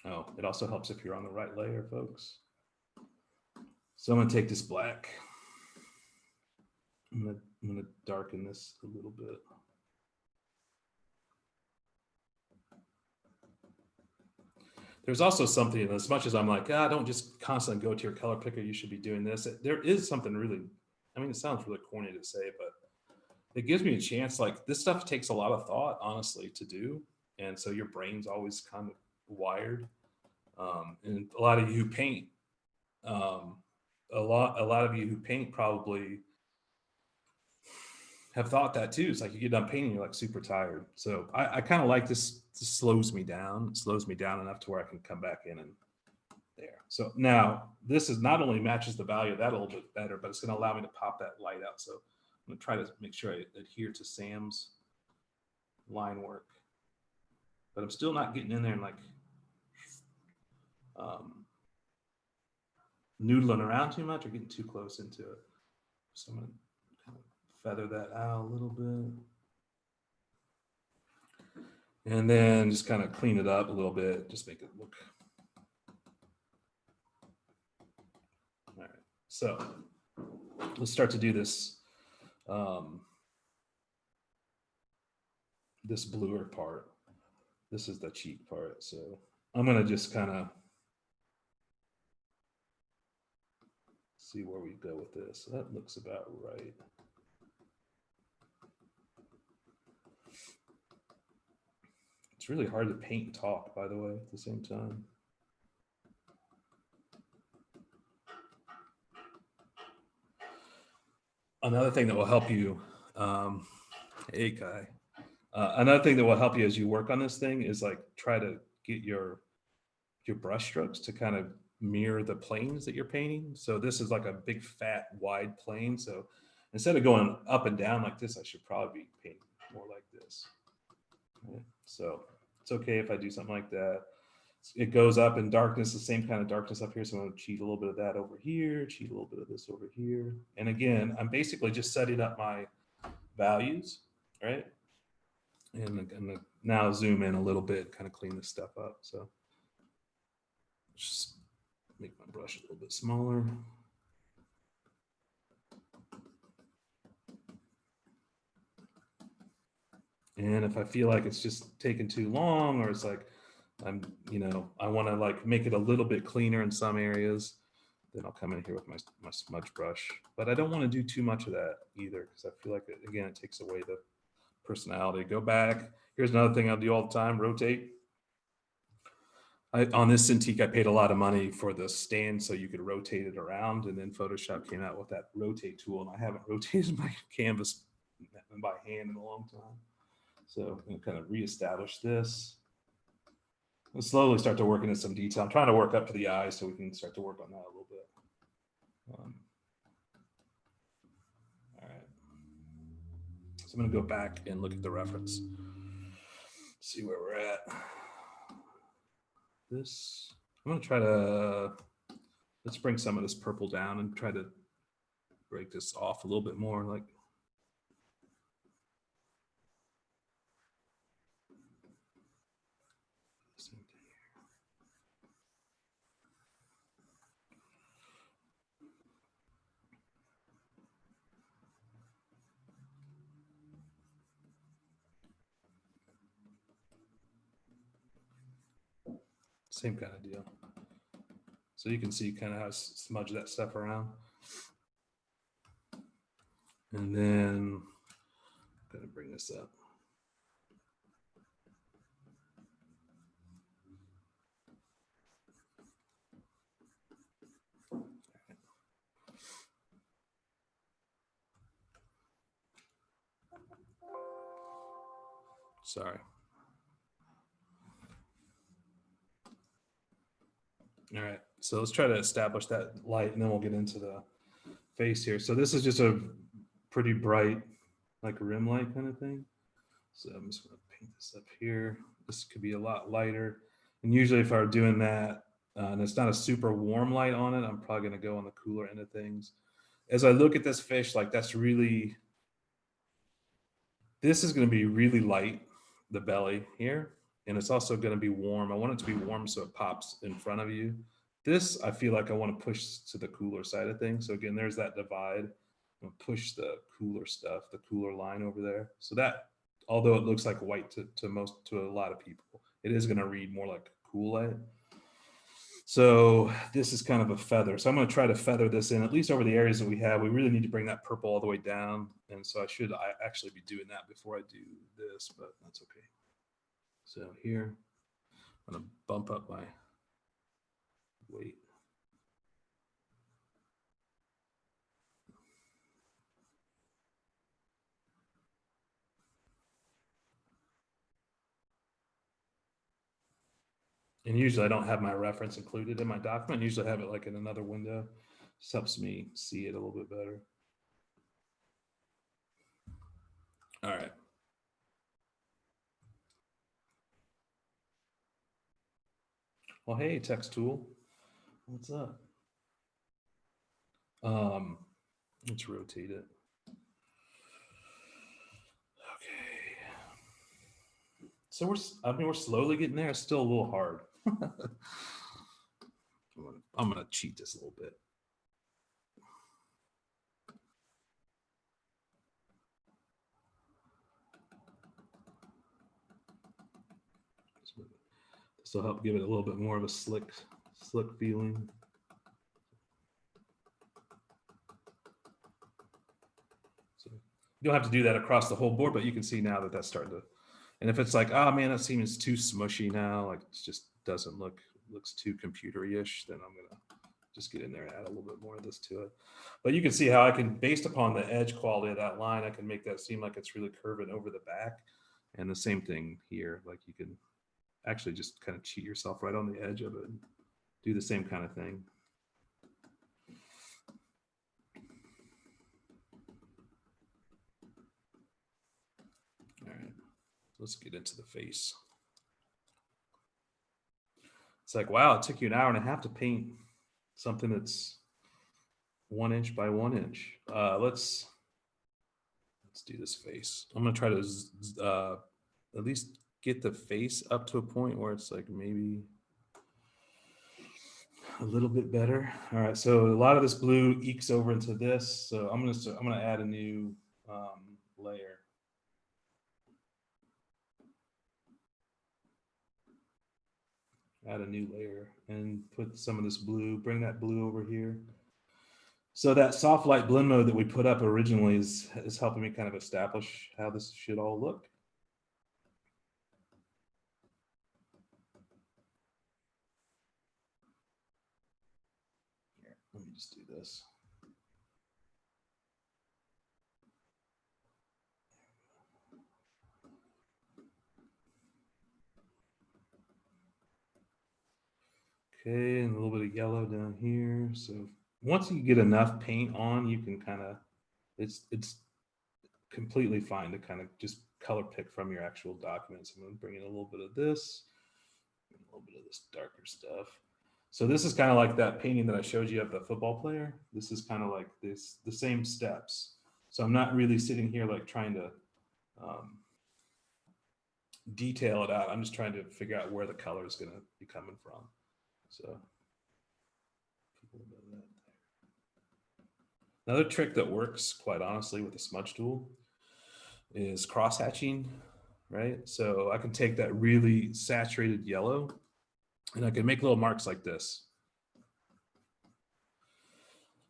Oh, it also helps if you're on the right layer, folks. So I'm gonna take this black. I'm gonna darken this a little bit. There's also something, as much as I'm like, don't just constantly go to your color picker, you should be doing this. There is something really, I mean, it sounds really corny to say, but it gives me a chance. Like this stuff takes a lot of thought, honestly, to do. And so your brain's always kind of wired. And a lot of you who paint, a lot of you who paint probably have thought that too. It's like you get done painting, you're like super tired. So I kind of like this slows me down. It slows me down enough to where I can come back in and there. So now this is not only matches the value of that a little bit better, but it's going to allow me to pop that light out. So I'm going to try to make sure I adhere to Sam's line work, but I'm still not getting in there and like noodling around too much or getting too close into it. So I'm going to kind of feather that out a little bit. And then just kind of clean it up a little bit, just make it look. All right, so let's start to do this, this bluer part. This is the cheek part. So I'm gonna just kind of see where we go with this. That looks about right. It's really hard to paint and talk, by the way, at the same time. Another thing that will help you, hey Kai, another thing that will help you as you work on this thing is like try to get your brush strokes to kind of mirror the planes that you're painting. So this is like a big fat wide plane. So instead of going up and down like this, I should probably be painting more like this. Okay. So it's okay if I do something like that. It goes up in darkness, the same kind of darkness up here. So I'm going to cheat a little bit of that over here, cheat a little bit of this over here. And again, I'm basically just setting up my values, right? And now zoom in a little bit, kind of clean this stuff up. So just make my brush a little bit smaller. And if I feel like it's just taking too long, or it's like I want to like make it a little bit cleaner in some areas, then I'll come in here with my smudge brush. But I don't want to do too much of that either, because I feel like again, it takes away the personality. Go back. Here's another thing I'll do all the time: rotate. On this Cintiq, I paid a lot of money for the stand so you could rotate it around, and then Photoshop came out with that rotate tool, and I haven't rotated my canvas by hand in a long time. So I'm going to kind of reestablish this. We'll slowly start to work into some detail. I'm trying to work up to the eyes so we can start to work on that a little bit. All right. So I'm going to go back and look at the reference. See where we're at. This, I'm going to try to, let's bring some of this purple down and try to break this off a little bit more. Like, same kind of deal. So you can see kind of how I smudge that stuff around. And then I'm going to bring this up. Sorry. All right, so let's try to establish that light, and then we'll get into the face here. So this is just a pretty bright, like rim light kind of thing. So I'm just going to paint this up here. This could be a lot lighter. And usually if I were doing that, and it's not a super warm light on it, I'm probably going to go on the cooler end of things. As I look at this fish, like this is going to be really light, the belly here. And it's also going to be warm. I want it to be warm so it pops in front of you. This, I feel like I want to push to the cooler side of things. So again, there's that divide. I'm going to push the cooler stuff, the cooler line over there. So that, although it looks like white to a lot of people, it is going to read more like cool light. So this is kind of a feather. So I'm going to try to feather this in, at least over the areas that we have. We really need to bring that purple all the way down. And so I actually be doing that before I do this, but that's okay. So here, I'm going to bump up my weight. And usually I don't have my reference included in my document. Usually I have it like in another window. Just helps me see it a little bit better. All right. Well, hey, text tool. What's up? Let's rotate it. Okay. So we're slowly getting there. It's still a little hard. I'm gonna cheat this a little bit. This will help give it a little bit more of a slick feeling. So you don't have to do that across the whole board, but you can see now that that's starting to. And if it's like, oh man, that seems too smushy now, like it just doesn't looks too computery-ish, then I'm gonna just get in there and add a little bit more of this to it. But you can see how I can, based upon the edge quality of that line, I can make that seem like it's really curving over the back. And the same thing here, like you can actually just kind of cheat yourself right on the edge of it and do the same kind of thing. All right, let's get into the face. It's like, wow, it took you an hour and a half to paint something that's 1 inch by 1 inch. Let's do this face. I'm gonna try to at least get the face up to a point where it's like maybe a little bit better. All right, so a lot of this blue ekes over into this. So I'm gonna add a new layer. Add a new layer and put some of this blue, bring that blue over here. So that soft light blend mode that we put up originally is helping me kind of establish how this should all look. Here, let me just do this. Okay, and a little bit of yellow down here. So once you get enough paint on, you can kind of, it's completely fine to kind of just color pick from your actual documents. I'm going to bring in a little bit of this, a little bit of this darker stuff. So this is kind of like that painting that I showed you of the football player. This is kind of like this, the same steps. So I'm not really sitting here like trying to detail it out. I'm just trying to figure out where the color is going to be coming from. So another trick that works, quite honestly, with the smudge tool is cross hatching, right? So I can take that really saturated yellow and I can make little marks like this.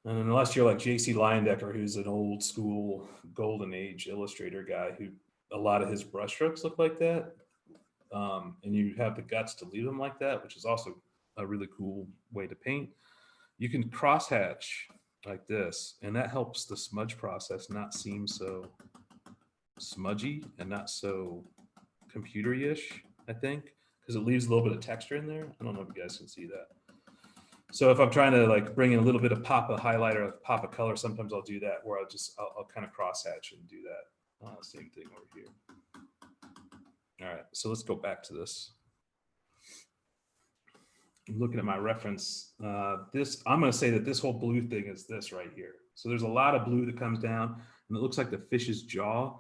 And unless you're like JC Leyendecker, who's an old school golden age illustrator guy who a lot of his brushstrokes look like that, and you have the guts to leave them like that, which is also a really cool way to paint, you can cross hatch like this, and that helps the smudge process not seem so smudgy and not so computery-ish, I think, because it leaves a little bit of texture in there. I don't know if you guys can see that. So if I'm trying to like bring in a little bit of pop of highlighter, pop of color, sometimes I'll do that where I'll kind of cross hatch and do that. Same thing over here. All right, so let's go back to this. I'm looking at my reference. I'm going to say that this whole blue thing is this right here. So there's a lot of blue that comes down, and it looks like the fish's jaw.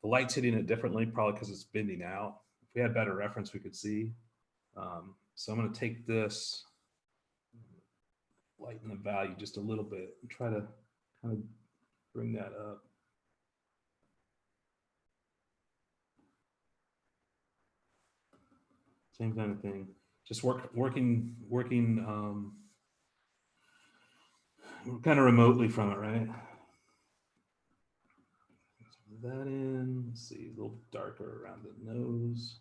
The light's hitting it differently, probably because it's bending out. If we had better reference, we could see. So I'm going to take this, lighten the value just a little bit, and try to kind of bring that up. Same kind of thing. Just working kind of remotely from it, right? That in. Let's see, a little darker around the nose.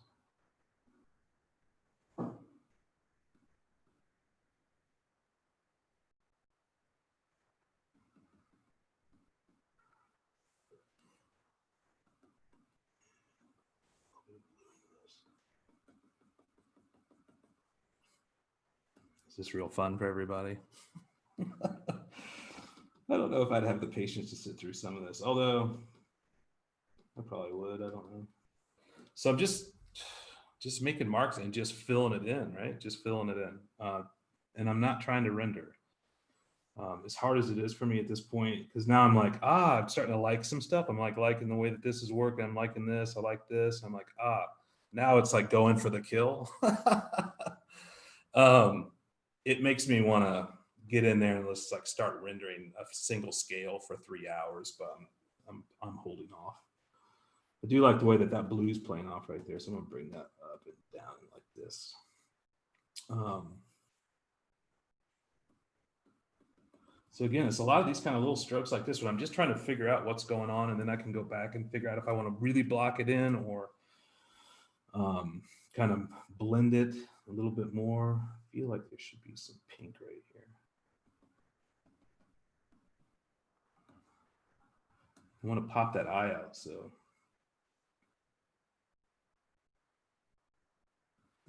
Is this real fun for everybody? I don't know if I'd have the patience to sit through some of this, although I probably would. I don't know. So I'm just making marks and just filling it in, right? Just filling it in. And I'm not trying to render. As hard as it is for me at this point, because now I'm like, I'm starting to like some stuff. I'm like liking the way that this is working. I'm liking this. I like this. I'm like, now it's like going for the kill. It makes me want to get in there and let's like start rendering a single scale for 3 hours, but I'm holding off. I do like the way that blue's playing off right there, so I'm gonna bring that up and down like this. So again, it's a lot of these kind of little strokes like this when I'm just trying to figure out what's going on, and then I can go back and figure out if I want to really block it in or kind of blend it a little bit more. I feel like there should be some pink right here. I want to pop that eye out, so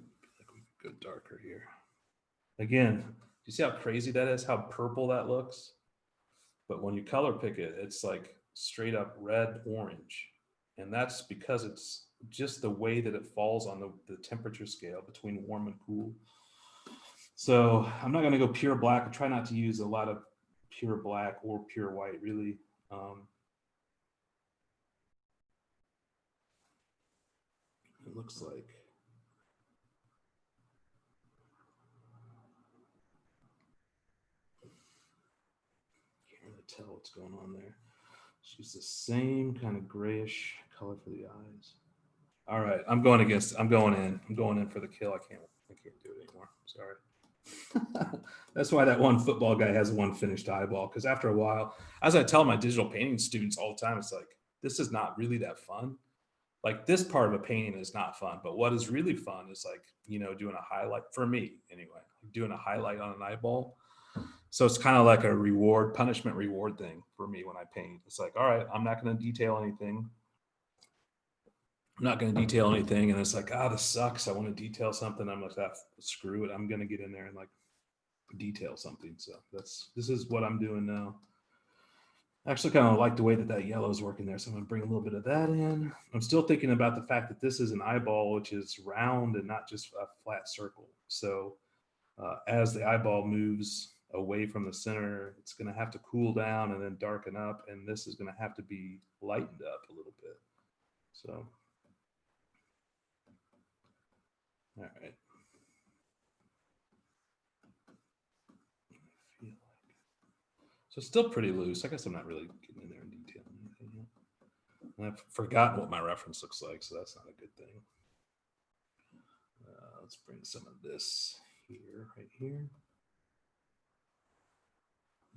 like we could go darker here. Again, you see how crazy that is? How purple that looks? But when you color pick it, it's like straight up red orange. And that's because it's just the way that it falls on the temperature scale between warm and cool. So I'm not gonna go pure black. I try not to use a lot of pure black or pure white, really. it looks like. Can't really tell what's going on there. She's the same kind of grayish color for the eyes. All right, I'm going in for the kill. I can't do it anymore. Sorry. That's why that one football guy has one finished eyeball. Because after a while, as I tell my digital painting students all the time, it's like, this is not really that fun. Like this part of a painting is not fun, but what is really fun is like, doing a highlight for me anyway, doing a highlight on an eyeball. So it's kind of like a punishment reward thing for me when I paint. It's like, all right, I'm not going to detail anything. And it's like, this sucks. I want to detail something. I'm like, screw it. I'm going to get in there and like detail something. So this is what I'm doing now. I actually kind of like the way that yellow is working there. So I'm going to bring a little bit of that in. I'm still thinking about the fact that this is an eyeball, which is round and not just a flat circle. So as the eyeball moves away from the center, it's going to have to cool down and then darken up. And this is going to have to be lightened up a little bit. So, all right. So it's still pretty loose. I guess I'm not really getting in there in detail or anything yet. And I've forgotten what my reference looks like, so that's not a good thing. Let's bring some of this here, right here.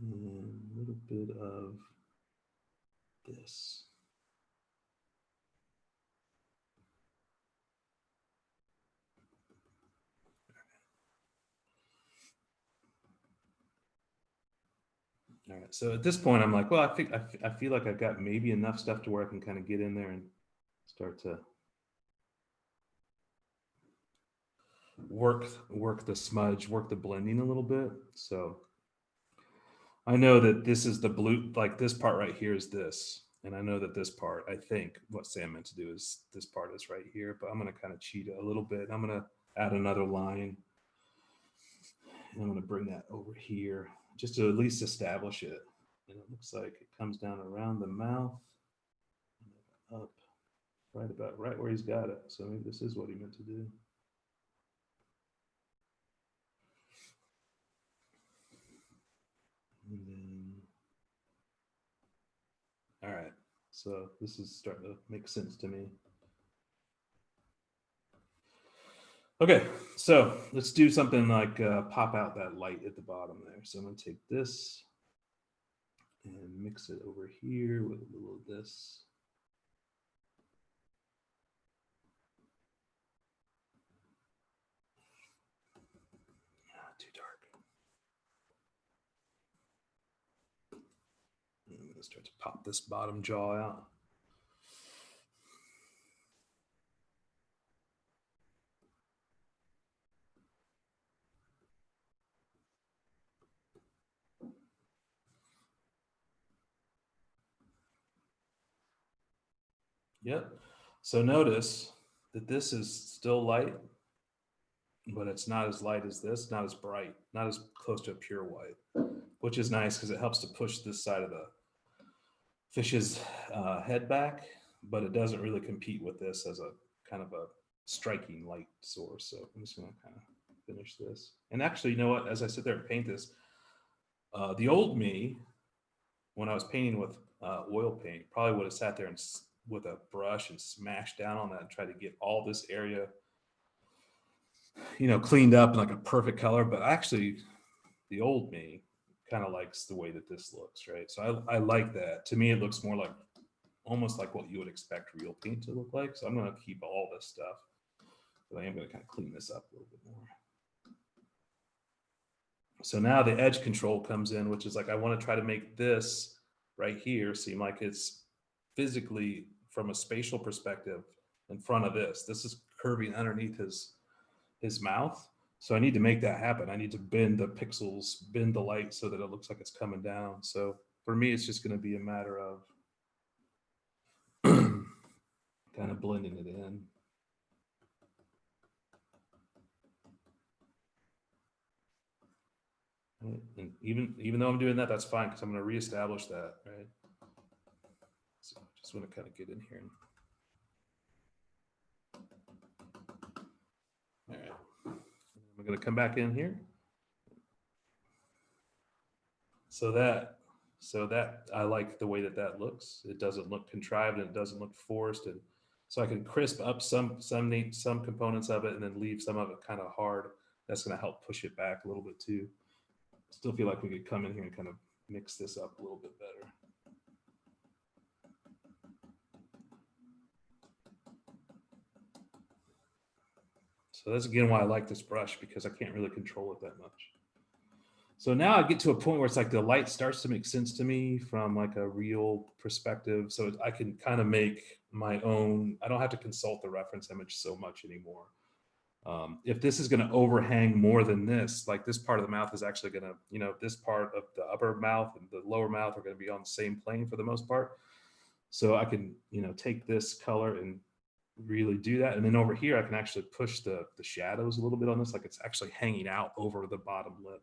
And a little bit of this. All right. So at this point, I'm like, well, I feel like I've got maybe enough stuff to where I can kind of get in there and start to work the smudge, work the blending a little bit. So I know that this is the blue, like this part right here is this. And I know that this part, I think what Sam meant to do is this part is right here, but I'm going to kind of cheat it a little bit. I'm going to add another line. And I'm going to bring that over here just to at least establish it. And it looks like it comes down around the mouth, up right where he's got it. So maybe this is what he meant to do. And then, all right. So this is starting to make sense to me. Okay, so let's do something like pop out that light at the bottom there. So I'm going to take this and mix it over here with a little of this. Too dark. I'm going to start to pop this bottom jaw out. Yep. So notice that this is still light, but it's not as light as this, not as bright, not as close to a pure white, which is nice because it helps to push this side of the fish's head back, but it doesn't really compete with this as a kind of a striking light source. So I'm just going to kind of finish this. And actually, you know what? As I sit there and paint this, the old me, when I was painting with oil paint, probably would have sat there and with a brush and smashed down on that and tried to get all this area, cleaned up in like a perfect color. But actually, the old me kind of likes the way that this looks, right? So I like that. To me, it looks more like almost like what you would expect real paint to look like. So I'm going to keep all this stuff, but I am going to kind of clean this up a little bit more. So now the edge control comes in, which is like, I want to try to make this right here seem like it's physically from a spatial perspective in front of this. This is curving underneath his mouth. So I need to make that happen. I need to bend the pixels, bend the light so that it looks like it's coming down. So for me, it's just going to be a matter of kind of blending it in. Right. And even though I'm doing that, that's fine because I'm going to reestablish that, right? So I just want to kind of get in here. I'm going to come back in here. So that I like the way that looks. It doesn't look contrived and it doesn't look forced, and so I can crisp up some components of it and then leave some of it kind of hard. That's going to help push it back a little bit too. Still feel like we could come in here and kind of mix this up a little bit better. So that's again why I like this brush, because I can't really control it that much. So now I get to a point where it's like the light starts to make sense to me from like a real perspective. So I can kind of make my own, I don't have to consult the reference image so much anymore. If this is going to overhang more than this, like this part of the mouth is actually going to, you know, this part of the upper mouth and the lower mouth are going to be on the same plane for the most part. So I can, you know, take this color and really do that. And then over here, I can actually push the shadows a little bit on this, like it's actually hanging out over the bottom lip.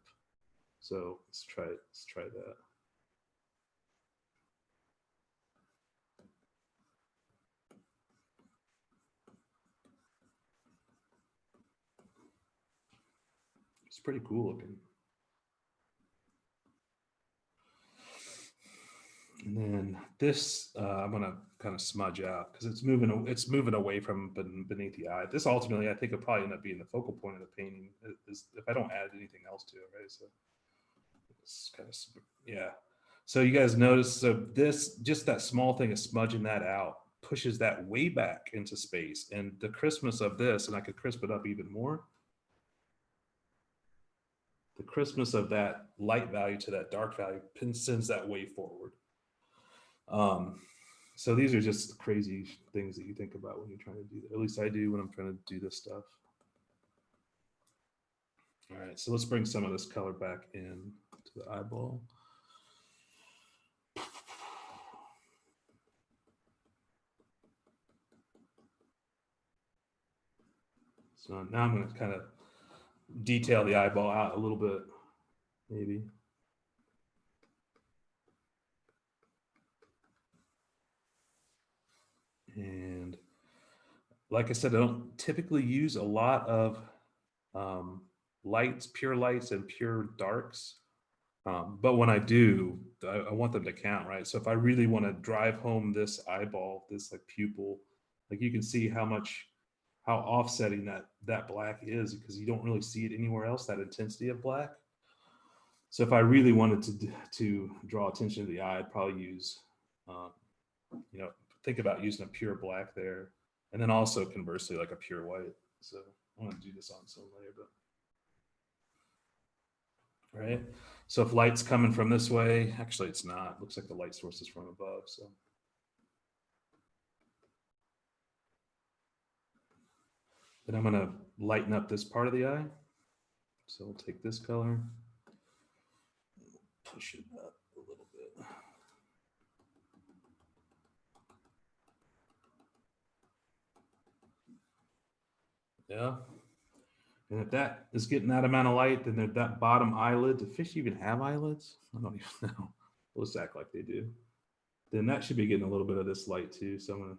So let's try that. It's pretty cool looking. And then this, I'm gonna kind of smudge out because it's moving away from beneath the eye. This ultimately, I think, will probably end up being the focal point of the painting is if I don't add anything else to it, right? So it's kind of, yeah. So you guys notice, so this, just that small thing of smudging that out pushes that way back into space, and the crispness of this, and I could crisp it up even more. The crispness of that light value to that dark value sends that way forward. So these are just crazy things that you think about when you're trying to do that. At least I do when I'm trying to do this stuff. All right, so let's bring some of this color back in to the eyeball. So now I'm going to kind of detail the eyeball out a little bit, maybe. And like I said, I don't typically use a lot of lights, pure lights and pure darks. But when I do, I want them to count, right? So if I really want to drive home this eyeball, this like pupil, like you can see how offsetting that black is, because you don't really see it anywhere else, that intensity of black. So if I really wanted to draw attention to the eye, I'd probably use, you know, think about using a pure black there, and then also conversely like a pure white. So I want to do this on some layer, but right. So if light's coming from this way, actually it's not. It looks like the light source is from above. So then I'm going to lighten up this part of the eye. So we'll take this color, push it up a little bit. Yeah. And if that is getting that amount of light, then that bottom eyelid, do fish even have eyelids? I don't even know. We'll just act like they do. Then that should be getting a little bit of this light too. So I'm going to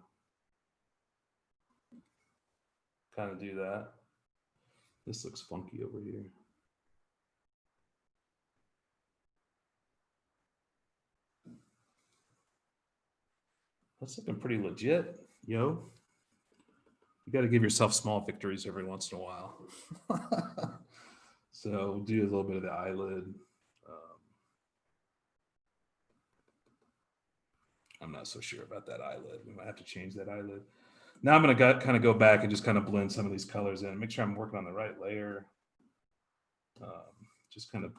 kind of do that. This looks funky over here. That's looking pretty legit, yo. You got to give yourself small victories every once in a while. So we'll do a little bit of the eyelid. I'm not so sure about that eyelid. We might have to change that eyelid. Now I'm going to kind of go back and just kind of blend some of these colors in. Make sure I'm working on the right layer. Just kind of,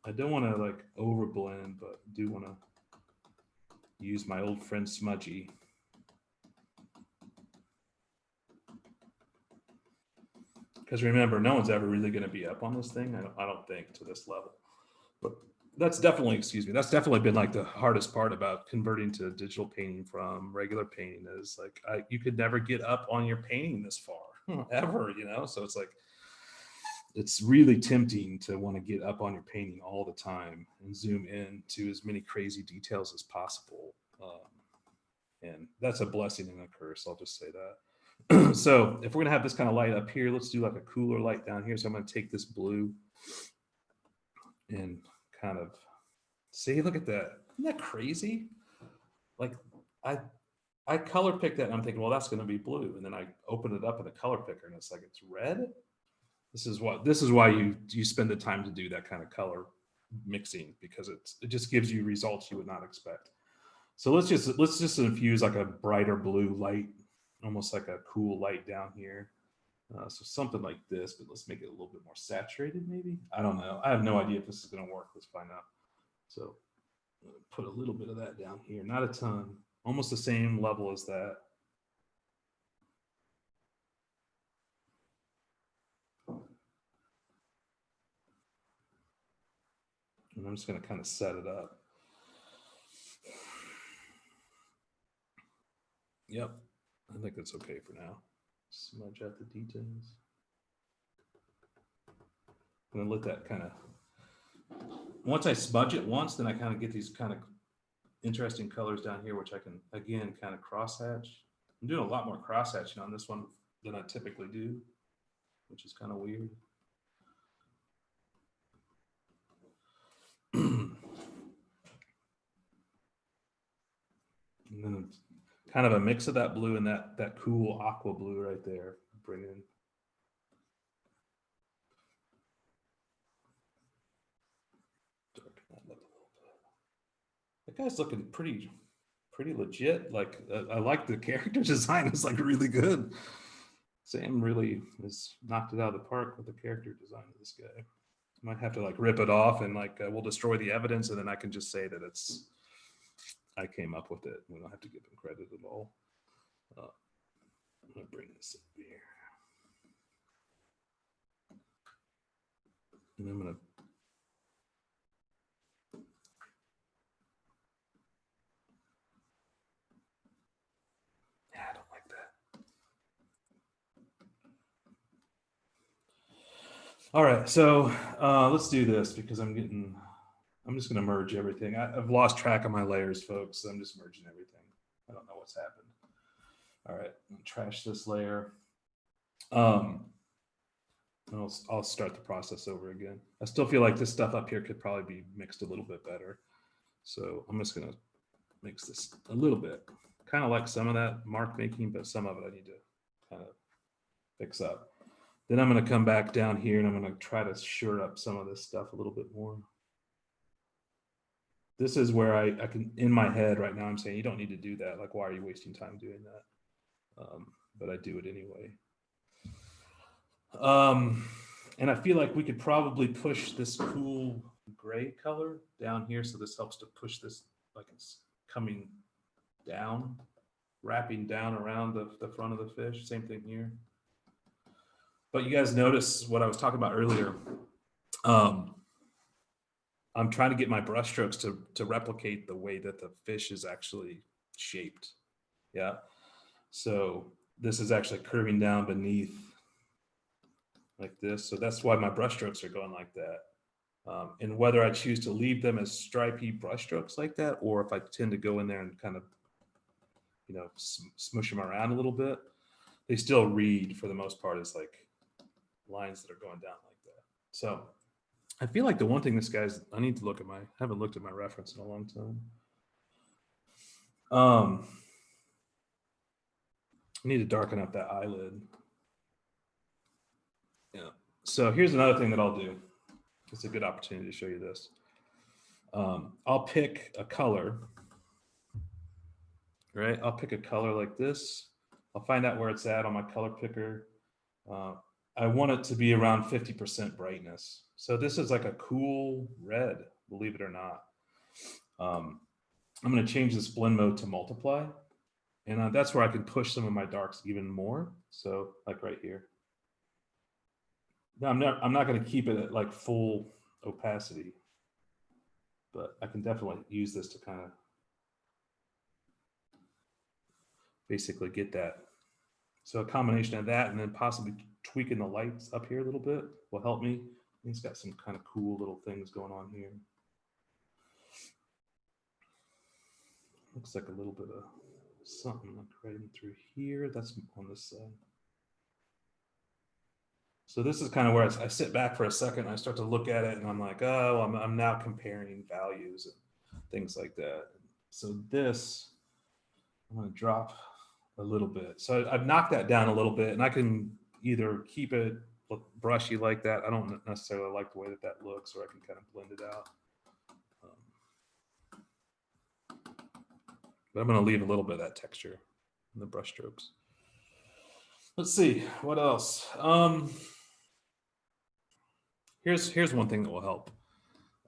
I don't want to like over blend, but do want to use my old friend Smudgy. Because remember, no one's ever really going to be up on this thing. I don't think to this level. But that's definitely, that's definitely been like the hardest part about converting to digital painting from regular painting is like, you could never get up on your painting this far ever, you know? So it's like, it's really tempting to want to get up on your painting all the time and zoom in to as many crazy details as possible. And that's a blessing and a curse. I'll just say So if we're gonna have this kind of light up here, let's do like a cooler light down here. So I'm gonna take this blue and kind of see, look at that. Isn't that crazy? Like I color picked that and I'm thinking, well, that's gonna be blue. And then I open it up in the color picker and it's like, it's red. This is why you spend the time to do that kind of color mixing, because it just gives you results you would not expect. So let's just infuse like a brighter blue light, almost like a cool light down here. So something like this, but let's make it a little bit more saturated maybe. I don't know. I have no idea if this is going to work. Let's find out. So put a little bit of that down here, not a ton, almost the same level as that. And I'm just going to kind of set it up. Yep, I think that's okay for now. Smudge out the details. I'm gonna let that kind of, once I smudge it once, then I kind of get these kind of interesting colors down here, which I can, again, kind of crosshatch. I'm doing a lot more crosshatching on this one than I typically do, which is kind of weird. And then kind of a mix of that blue and that cool aqua blue right there. Bring in. Darken that up a little bit. That guy's looking pretty legit. Like I like the character design. It's like really good. Sam really has knocked it out of the park with the character design of this guy. Might have to like rip it off and like we'll destroy the evidence, and then I can just say that I came up with it. We don't have to give him credit at all. I'm gonna bring this up here, and I'm gonna. Yeah, I don't like that. All right, so let's do this because I'm just going to merge everything. I've lost track of my layers, folks. So I'm just merging everything. I don't know what's happened. All right, trash this layer. I'll start the process over again. I still feel like this stuff up here could probably be mixed a little bit better. So I'm just going to mix this a little bit. Kind of like some of that mark making, but some of it I need to kind of fix up. Then I'm going to come back down here and I'm going to try to shore up some of this stuff a little bit more. This is where I can, in my head right now, I'm saying you don't need to do that. Like, why are you wasting time doing that? But I do it anyway. And I feel like we could probably push this cool gray color down here. So this helps to push this, like it's coming down, wrapping down around the front of the fish. Same thing here. But you guys notice what I was talking about earlier. I'm trying to get my brush strokes to replicate the way that the fish is actually shaped. Yeah. So this is actually curving down beneath like this. So that's why my brush strokes are going like that. And whether I choose to leave them as stripy brush strokes like that, or if I tend to go in there and kind of, you know, smush them around a little bit, they still read for the most part as like lines that are going down like that. So I feel like the one thing I need to look at I haven't looked at my reference in a long time. I need to darken up that eyelid. Yeah. So here's another thing that I'll do. It's a good opportunity to show you this. I'll pick a color, right? I'll pick a color like this. I'll find out where it's at on my color picker. I want it to be around 50% brightness. So this is like a cool red, believe it or not. I'm going to change this blend mode to multiply. And that's where I can push some of my darks even more. So like right here. Now I'm not going to keep it at like full opacity, but I can definitely use this to kind of basically get that. So a combination of that and then possibly tweaking the lights up here a little bit will help me. It's got some kind of cool little things going on here. Looks like a little bit of something like right in through here. That's on this side. So this is kind of where I sit back for a second and I start to look at it and I'm like, oh, I'm now comparing values and things like that. So this, I'm going to drop a little bit. So I've knocked that down a little bit and I can either keep it brushy like that. I don't necessarily like the way that that looks, or I can kind of blend it out. But I'm going to leave a little bit of that texture in the brush strokes. Let's see what else. Here's one thing that will help.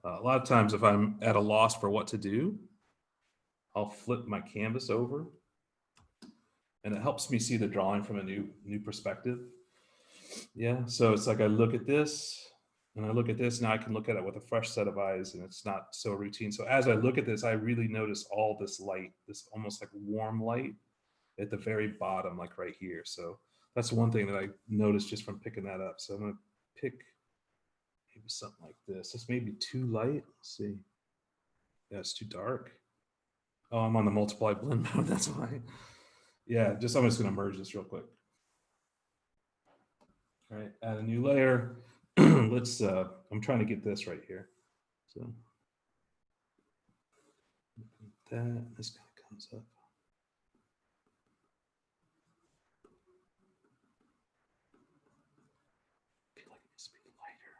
A lot of times if I'm at a loss for what to do, I'll flip my canvas over and it helps me see the drawing from a new perspective. Yeah, so it's like I look at this and I look at this, now I can look at it with a fresh set of eyes and it's not so routine. So as I look at this, I really notice all this light, this almost like warm light at the very bottom, like right here. So that's one thing that I noticed just from picking that up. So I'm gonna pick maybe something like this. This may be too light. Let's see. Yeah, it's too dark. Oh, I'm on the multiply blend mode. That's why. Yeah, I'm just gonna merge this real quick. All right, add a new layer. Let's. I'm trying to get this right here. So that this kind of comes up. I feel like it needs to be lighter.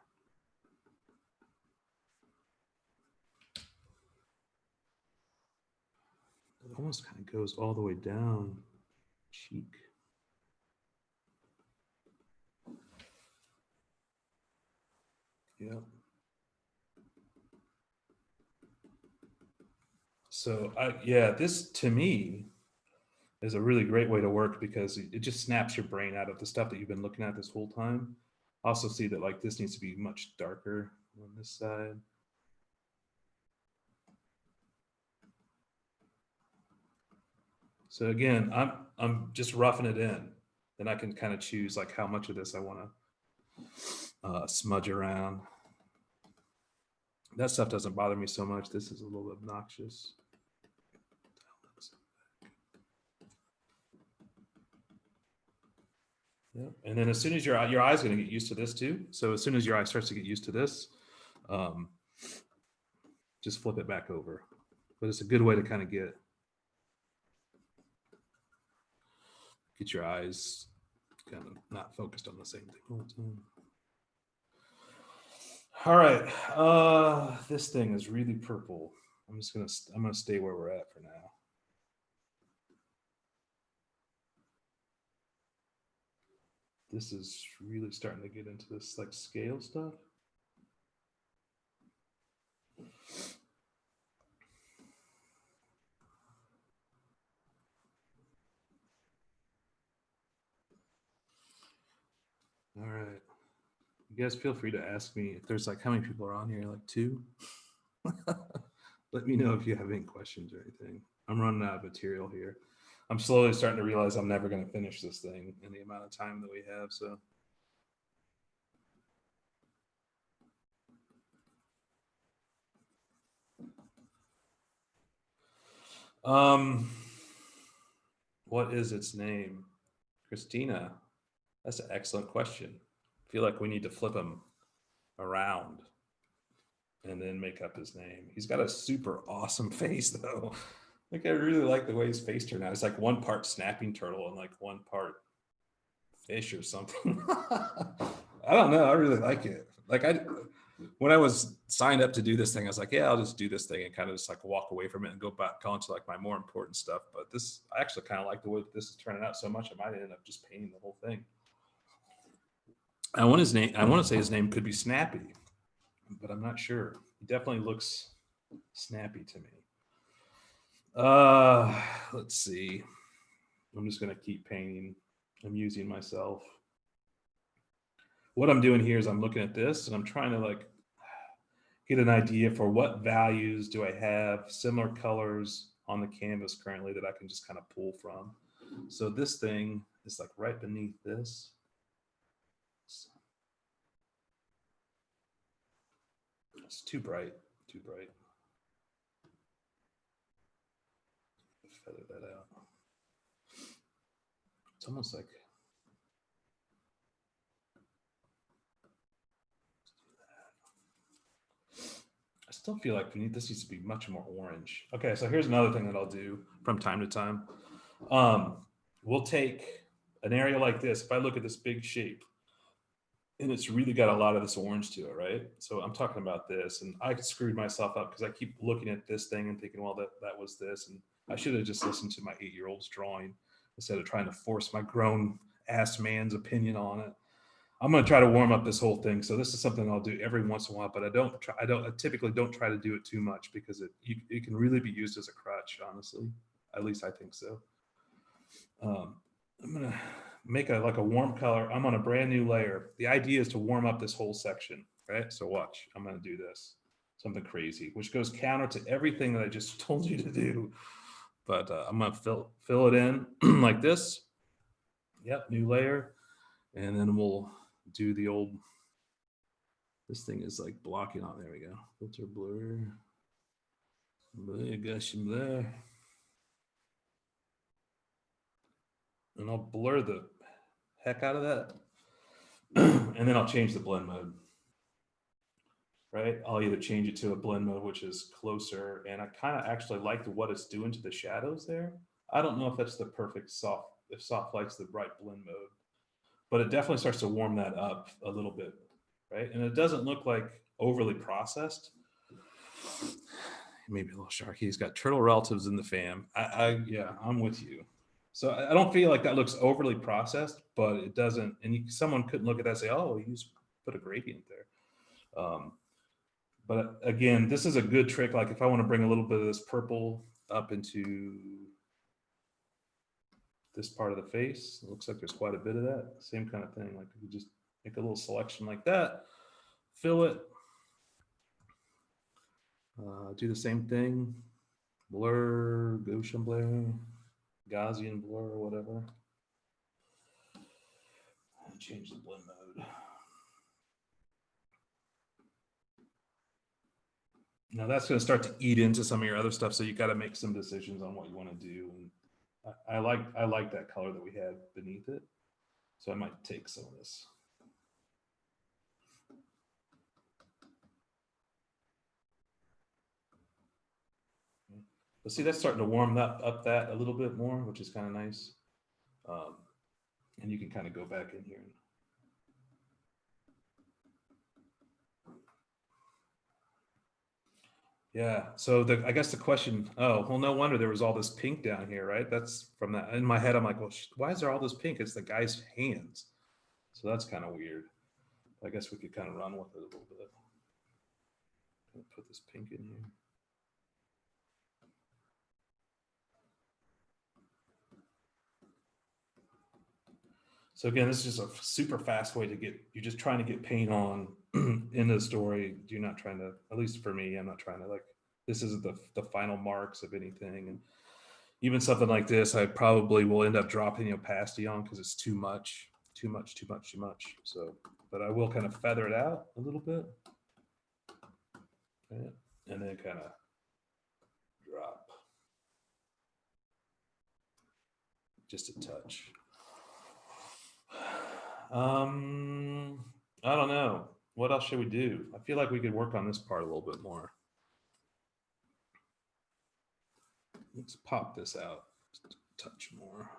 It almost kind of goes all the way down cheek. Yep. So yeah, this to me is a really great way to work because it just snaps your brain out of the stuff that you've been looking at this whole time. Also see that like this needs to be much darker on this side. So again, I'm just roughing it in. Then I can kind of choose like how much of this I want to smudge around. That stuff doesn't bother me so much. This is a little obnoxious. Yeah. And then as soon as your eye's going to get used to this too. So as soon as your eye starts to get used to this, just flip it back over. But it's a good way to kind of get your eyes kind of not focused on the same thing all the time. All right, this thing is really purple. I'm gonna stay where we're at for now. This is really starting to get into this like scale stuff. All right. You guys feel free to ask me if there's like how many people are on here, like 2. Let me know if you have any questions or anything. I'm running out of material here. I'm slowly starting to realize I'm never going to finish this thing in the amount of time that we have. So. What is its name? Christina. That's an excellent question. I feel like we need to flip him around and then make up his name. He's got a super awesome face though. Like I really like the way his face turned out. It's like one part snapping turtle and like one part fish or something. I don't know. I really like it. Like when I was signed up to do this thing, I was like, yeah, I'll just do this thing and kind of just like walk away from it and go back onto like my more important stuff. But this, I actually kind of like the way this is turning out so much. I might end up just painting the whole thing. I want to say his name could be Snappy, but I'm not sure. He definitely looks snappy to me. Let's see. I'm just going to keep painting. I'm using myself. What I'm doing here is I'm looking at this and I'm trying to like get an idea for what values do I have, similar colors on the canvas currently that I can just kind of pull from. So this thing is like right beneath this. It's too bright, too bright. Feather that out. It's almost like, I still feel like this needs to be much more orange. Okay, so here's another thing that I'll do from time to time. We'll take an area like this. If I look at this big shape, and it's really got a lot of this orange to it, right? So I'm talking about this, and I screwed myself up because I keep looking at this thing and thinking, well, that was this, and I should have just listened to my 8-year-old's drawing instead of trying to force my grown ass man's opinion on it. I'm going to try to warm up this whole thing. So this is something I'll do every once in a while, but I typically don't try to do it too much because it can really be used as a crutch, honestly. At least I think so. I'm going to make like a warm color. I'm on a brand new layer. The idea is to warm up this whole section, right? So watch, I'm going to do this, something crazy, which goes counter to everything that I just told you to do. But I'm going to fill it in like this. Yep, new layer. And then we'll do the old, this thing is like blocking on, there we go. Filter blur. Gosh, there. And I'll blur the heck out of that. And then I'll change the blend mode. Right? I'll either change it to a blend mode, which is closer. And I kind of actually like what it's doing to the shadows there. I don't know if that's the perfect if soft light's the right blend mode, but it definitely starts to warm that up a little bit. Right? And it doesn't look like overly processed. Maybe a little sharky. He's got turtle relatives in the fam. Yeah, I'm with you. So I don't feel like that looks overly processed, but it doesn't. And someone couldn't look at that and say, "Oh, you just put a gradient there." But again, this is a good trick. Like if I want to bring a little bit of this purple up into this part of the face, it looks like there's quite a bit of that. Same kind of thing. Like if you just make a little selection like that, fill it. Do the same thing. Blur, Gaussian blur, Gaussian blur, or whatever. And change the blend mode. Now that's going to start to eat into some of your other stuff, so you got to make some decisions on what you want to do. And I like that color that we had beneath it, so I might take some of this. But see, that's starting to warm up that a little bit more, which is kind of nice. And you can kind of go back in here. Yeah, so I guess the question, oh, well, no wonder there was all this pink down here, right? That's from that. In my head, I'm like, well, why is there all this pink? It's the guy's hands. So that's kind of weird. I guess we could kind of run with it a little bit. Put this pink in here. So again, this is just a super fast way to you're just trying to get paint on into the story. You're not trying to, at least for me, I'm not trying to this isn't the final marks of anything. And even something like this, I probably will end up dropping opacity on because it's too much. So, but I will kind of feather it out a little bit. Okay. And then kind of drop just a touch. I don't know. What else should we do? I feel like we could work on this part a little bit more. Let's pop this out just a touch more.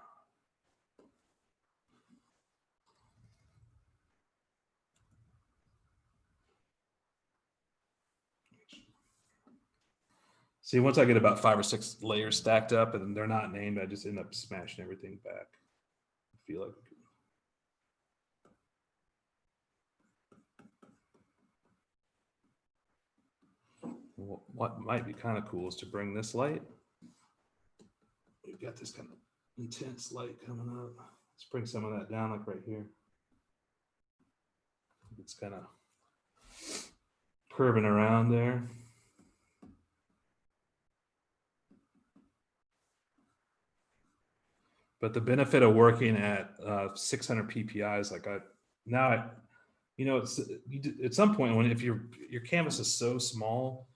See, once I get about 5 or 6 layers stacked up and they're not named, I just end up smashing everything back. I feel like what might be kind of cool is to bring this light. We've got this kind of intense light coming up. Let's bring some of that down, like right here. It's kind of curving around there. But the benefit of working at 600 PPI is like it's at some point if your canvas is so small,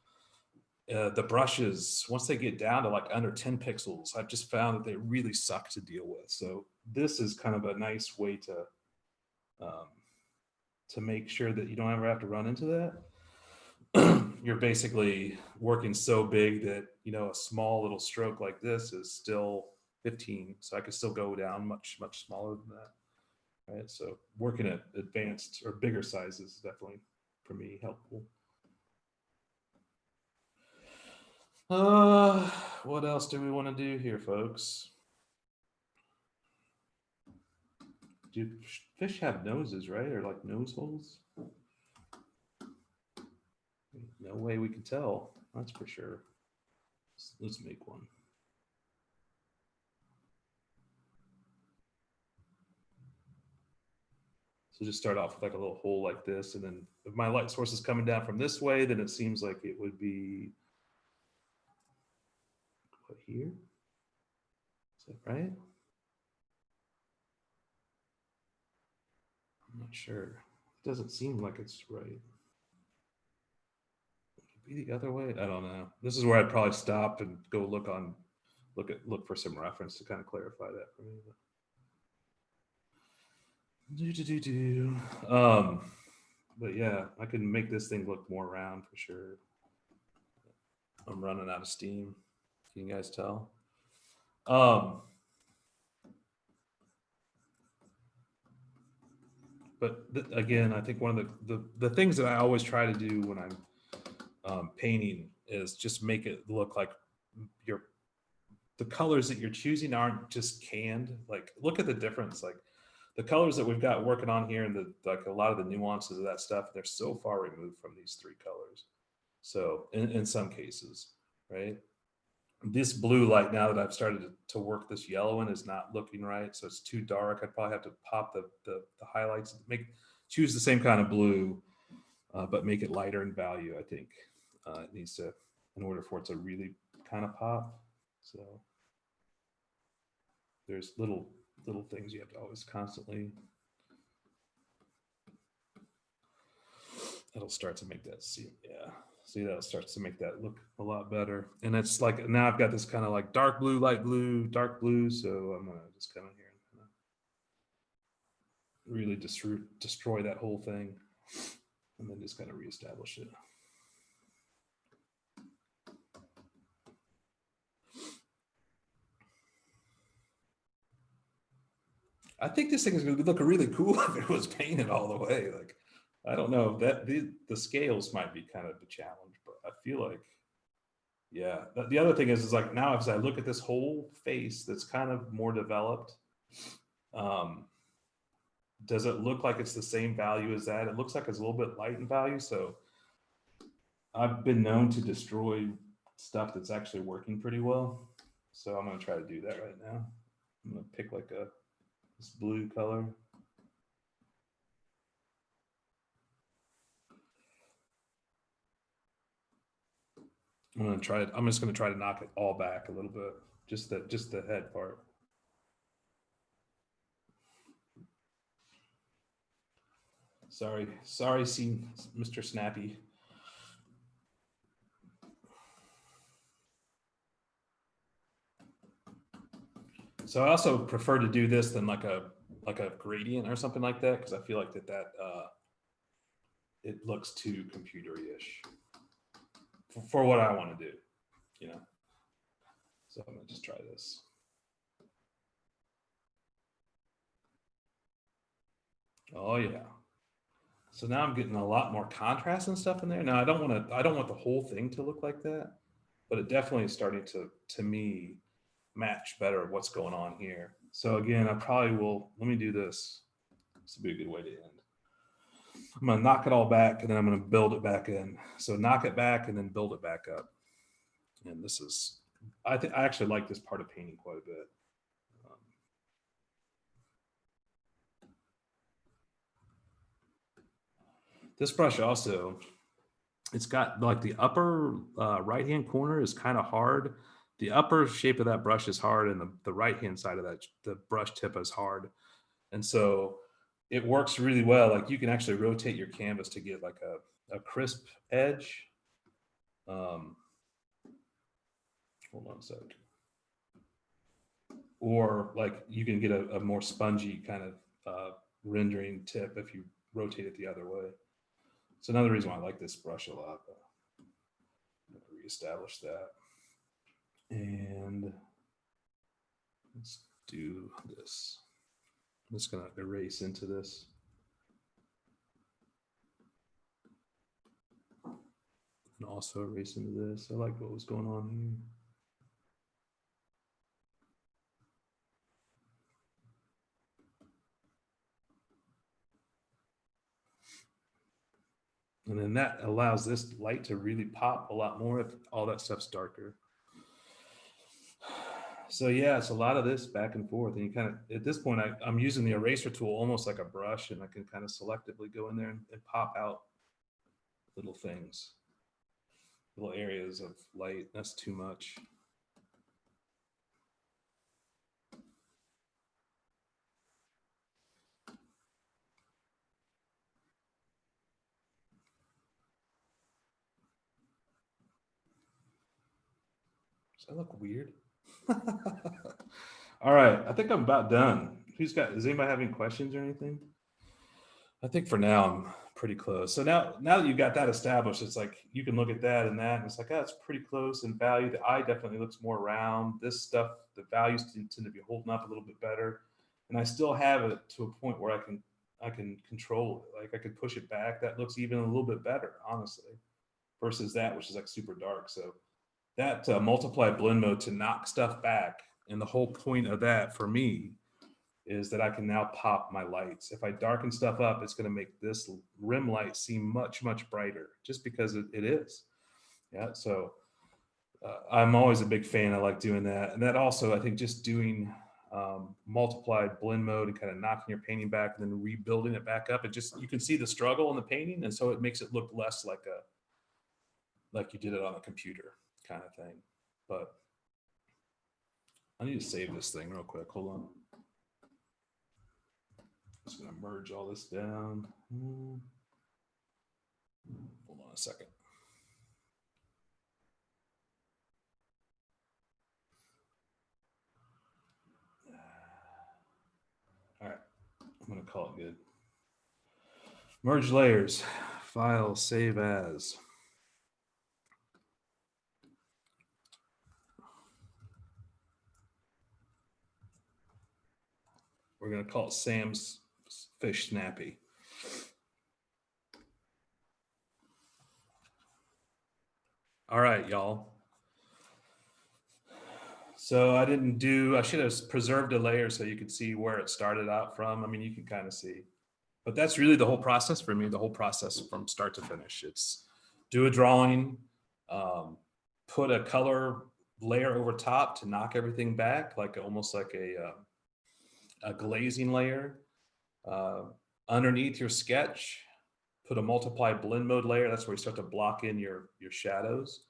the brushes, once they get down to like under 10 pixels, I've just found that they really suck to deal with. So this is kind of a nice way to make sure that you don't ever have to run into that. You're basically working so big that, you know, a small little stroke like this is still 15. So I could still go down much, much smaller than that. Right. So working at advanced or bigger sizes is definitely, for me, helpful. What else do we want to do here, folks? Do fish have noses, right? Or like nose holes? No way we can tell, that's for sure. Let's make one. So just start off with like a little hole like this, and then if my light source is coming down from this way, then it seems like it would be what, here? Is that right? I'm not sure. It doesn't seem like it's right. It could be the other way. I don't know. This is where I'd probably stop and go look for some reference to kind of clarify that for me. But yeah, I can make this thing look more round for sure. I'm running out of steam. Can you guys tell? But again, I think one of the things that I always try to do when I'm painting is just make it look like the colors that you're choosing aren't just canned. Like, look at the difference. Like the colors that we've got working on here, and like a lot of the nuances of that stuff, they're so far removed from these three colors. So in some cases, right? This blue light, now that I've started to work this yellow in, is not looking right. So it's too dark. I'd probably have to pop the highlights, choose the same kind of blue, but make it lighter in value. I think it needs to, in order for it to really kind of pop. So there's little things you have to always constantly. That'll start to make that see, yeah. See, that starts to make that look a lot better. And it's like, now I've got this kind of like dark blue, light blue, dark blue. So I'm gonna just come in here and really destroy that whole thing, and then just kind of reestablish it. I think this thing is gonna look really cool if it was painted all the way. Like, I don't know, that the scales might be kind of a challenge, but I feel like, yeah. The other thing is like, now as I look at this whole face that's kind of more developed, does it look like it's the same value as that? It looks like it's a little bit light in value. So I've been known to destroy stuff that's actually working pretty well. So I'm gonna try to do that right now. I'm gonna pick like this blue color. I'm just gonna try to knock it all back a little bit, just the head part. Sorry, Mr. Snappy. So I also prefer to do this than like a gradient or something like that, because I feel like that it looks too computery-ish for what I want to do, you know. So I'm gonna just try this. Oh yeah. So now I'm getting a lot more contrast and stuff in there. Now I don't want the whole thing to look like that, but it definitely is starting to me match better what's going on here. So again, I probably will, let me do this. This would be a good way to end. I'm gonna knock it all back, and then I'm gonna build it back in. So knock it back and then build it back up. And this is, I actually like this part of painting quite a bit. This brush also, it's got like the upper right-hand corner is kind of hard. The upper shape of that brush is hard, and the right-hand side of that, the brush tip is hard. And so it works really well. Like, you can actually rotate your canvas to get like a crisp edge. Hold on a sec. Or like you can get a more spongy kind of rendering tip if you rotate it the other way. It's another reason why I like this brush a lot. I'm going to reestablish that. And let's do this. I'm just going to erase into this. And also erase into this. I like what was going on here. And then that allows this light to really pop a lot more if all that stuff's darker. So yeah, it's a lot of this back and forth. And you kind of, at this point, I'm using the eraser tool almost like a brush, and I can kind of selectively go in there and pop out little things, little areas of light. That's too much. Does that look weird? All right, I think I'm about done. Does anybody have any questions or anything? I think for now I'm pretty close. So now that you've got that established, it's like you can look at that and that, and it's like, oh, it's pretty close in value. The eye definitely looks more round. This stuff, the values tend to be holding up a little bit better. And I still have it to a point where I can control it. Like I could push it back. That looks even a little bit better, honestly, versus that, which is like super dark. So that multiply blend mode to knock stuff back. And the whole point of that for me is that I can now pop my lights. If I darken stuff up, it's gonna make this rim light seem much, much brighter just because it is. Yeah, so I'm always a big fan. I like doing that. And that also, I think just doing multiplied blend mode and kind of knocking your painting back and then rebuilding it back up. It just, you can see the struggle in the painting. And so it makes it look less like you did it on a computer kind of thing. But I need to save this thing real quick. Hold on. Just gonna merge all this down. Hold on a second. All right, I'm gonna call it good. Merge layers, file, save as. We're gonna call it Sam's Fish Snappy. All right, y'all. So I should have preserved a layer so you could see where it started out from. I mean, you can kind of see, but that's really the whole process for me, the whole process from start to finish. It's do a drawing, put a color layer over top to knock everything back, like almost like a glazing layer. Underneath your sketch, put a multiply blend mode layer. That's where you start to block in your shadows.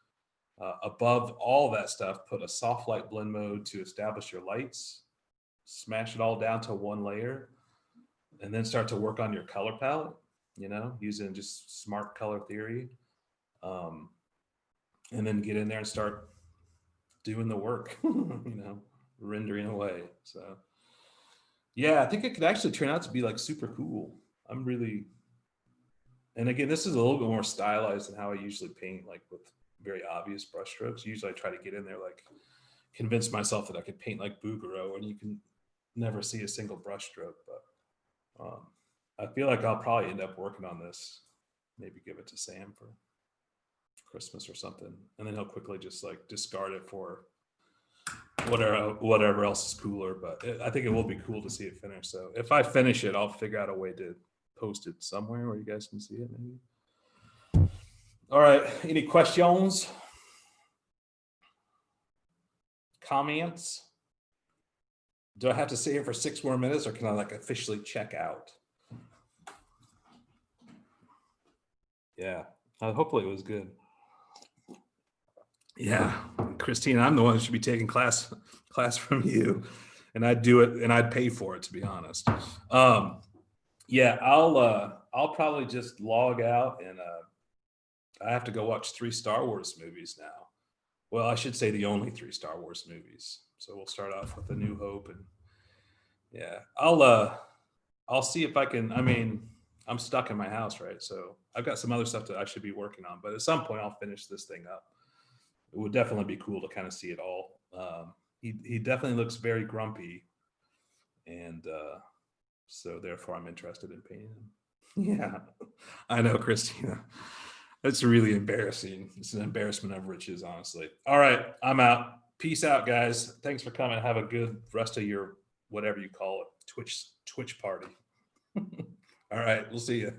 Above all that stuff, put a soft light blend mode to establish your lights. Smash it all down to one layer, and then start to work on your color palette, using just smart color theory. And then get in there and start doing the work, rendering away. So yeah, I think it could actually turn out to be like super cool. And again, this is a little bit more stylized than how I usually paint, like with very obvious brush strokes. Usually I try to get in there, like convince myself that I could paint like Bouguereau, and you can never see a single brush stroke. But I feel like I'll probably end up working on this, maybe give it to Sam for Christmas or something. And then he'll quickly just like discard it for whatever else is cooler. But I think it will be cool to see it finished. So if I finish it, I'll figure out a way to post it somewhere where you guys can see it maybe. All right, any questions? Comments? Do I have to stay here for 6 more minutes, or can I like officially check out? Yeah, hopefully it was good. Yeah, Christine, I'm the one who should be taking class from you, and I'd do it and I'd pay for it, to be honest. Yeah, I'll probably just log out, and I have to go watch 3 Star Wars movies now. well, I should say the only 3 Star Wars movies. So we'll start off with A New Hope, and yeah, I'll see if I can. I mean, I'm stuck in my house, right? So I've got some other stuff that I should be working on, but at some point I'll finish this thing up. It would definitely be cool to kind of see it all. He definitely looks very grumpy, and so therefore I'm interested in painting him. Yeah, I know, Christina. It's really embarrassing. It's an embarrassment of riches, honestly. All right, I'm out. Peace out, guys. Thanks for coming. Have a good rest of your whatever you call it, Twitch party. All right, we'll see you.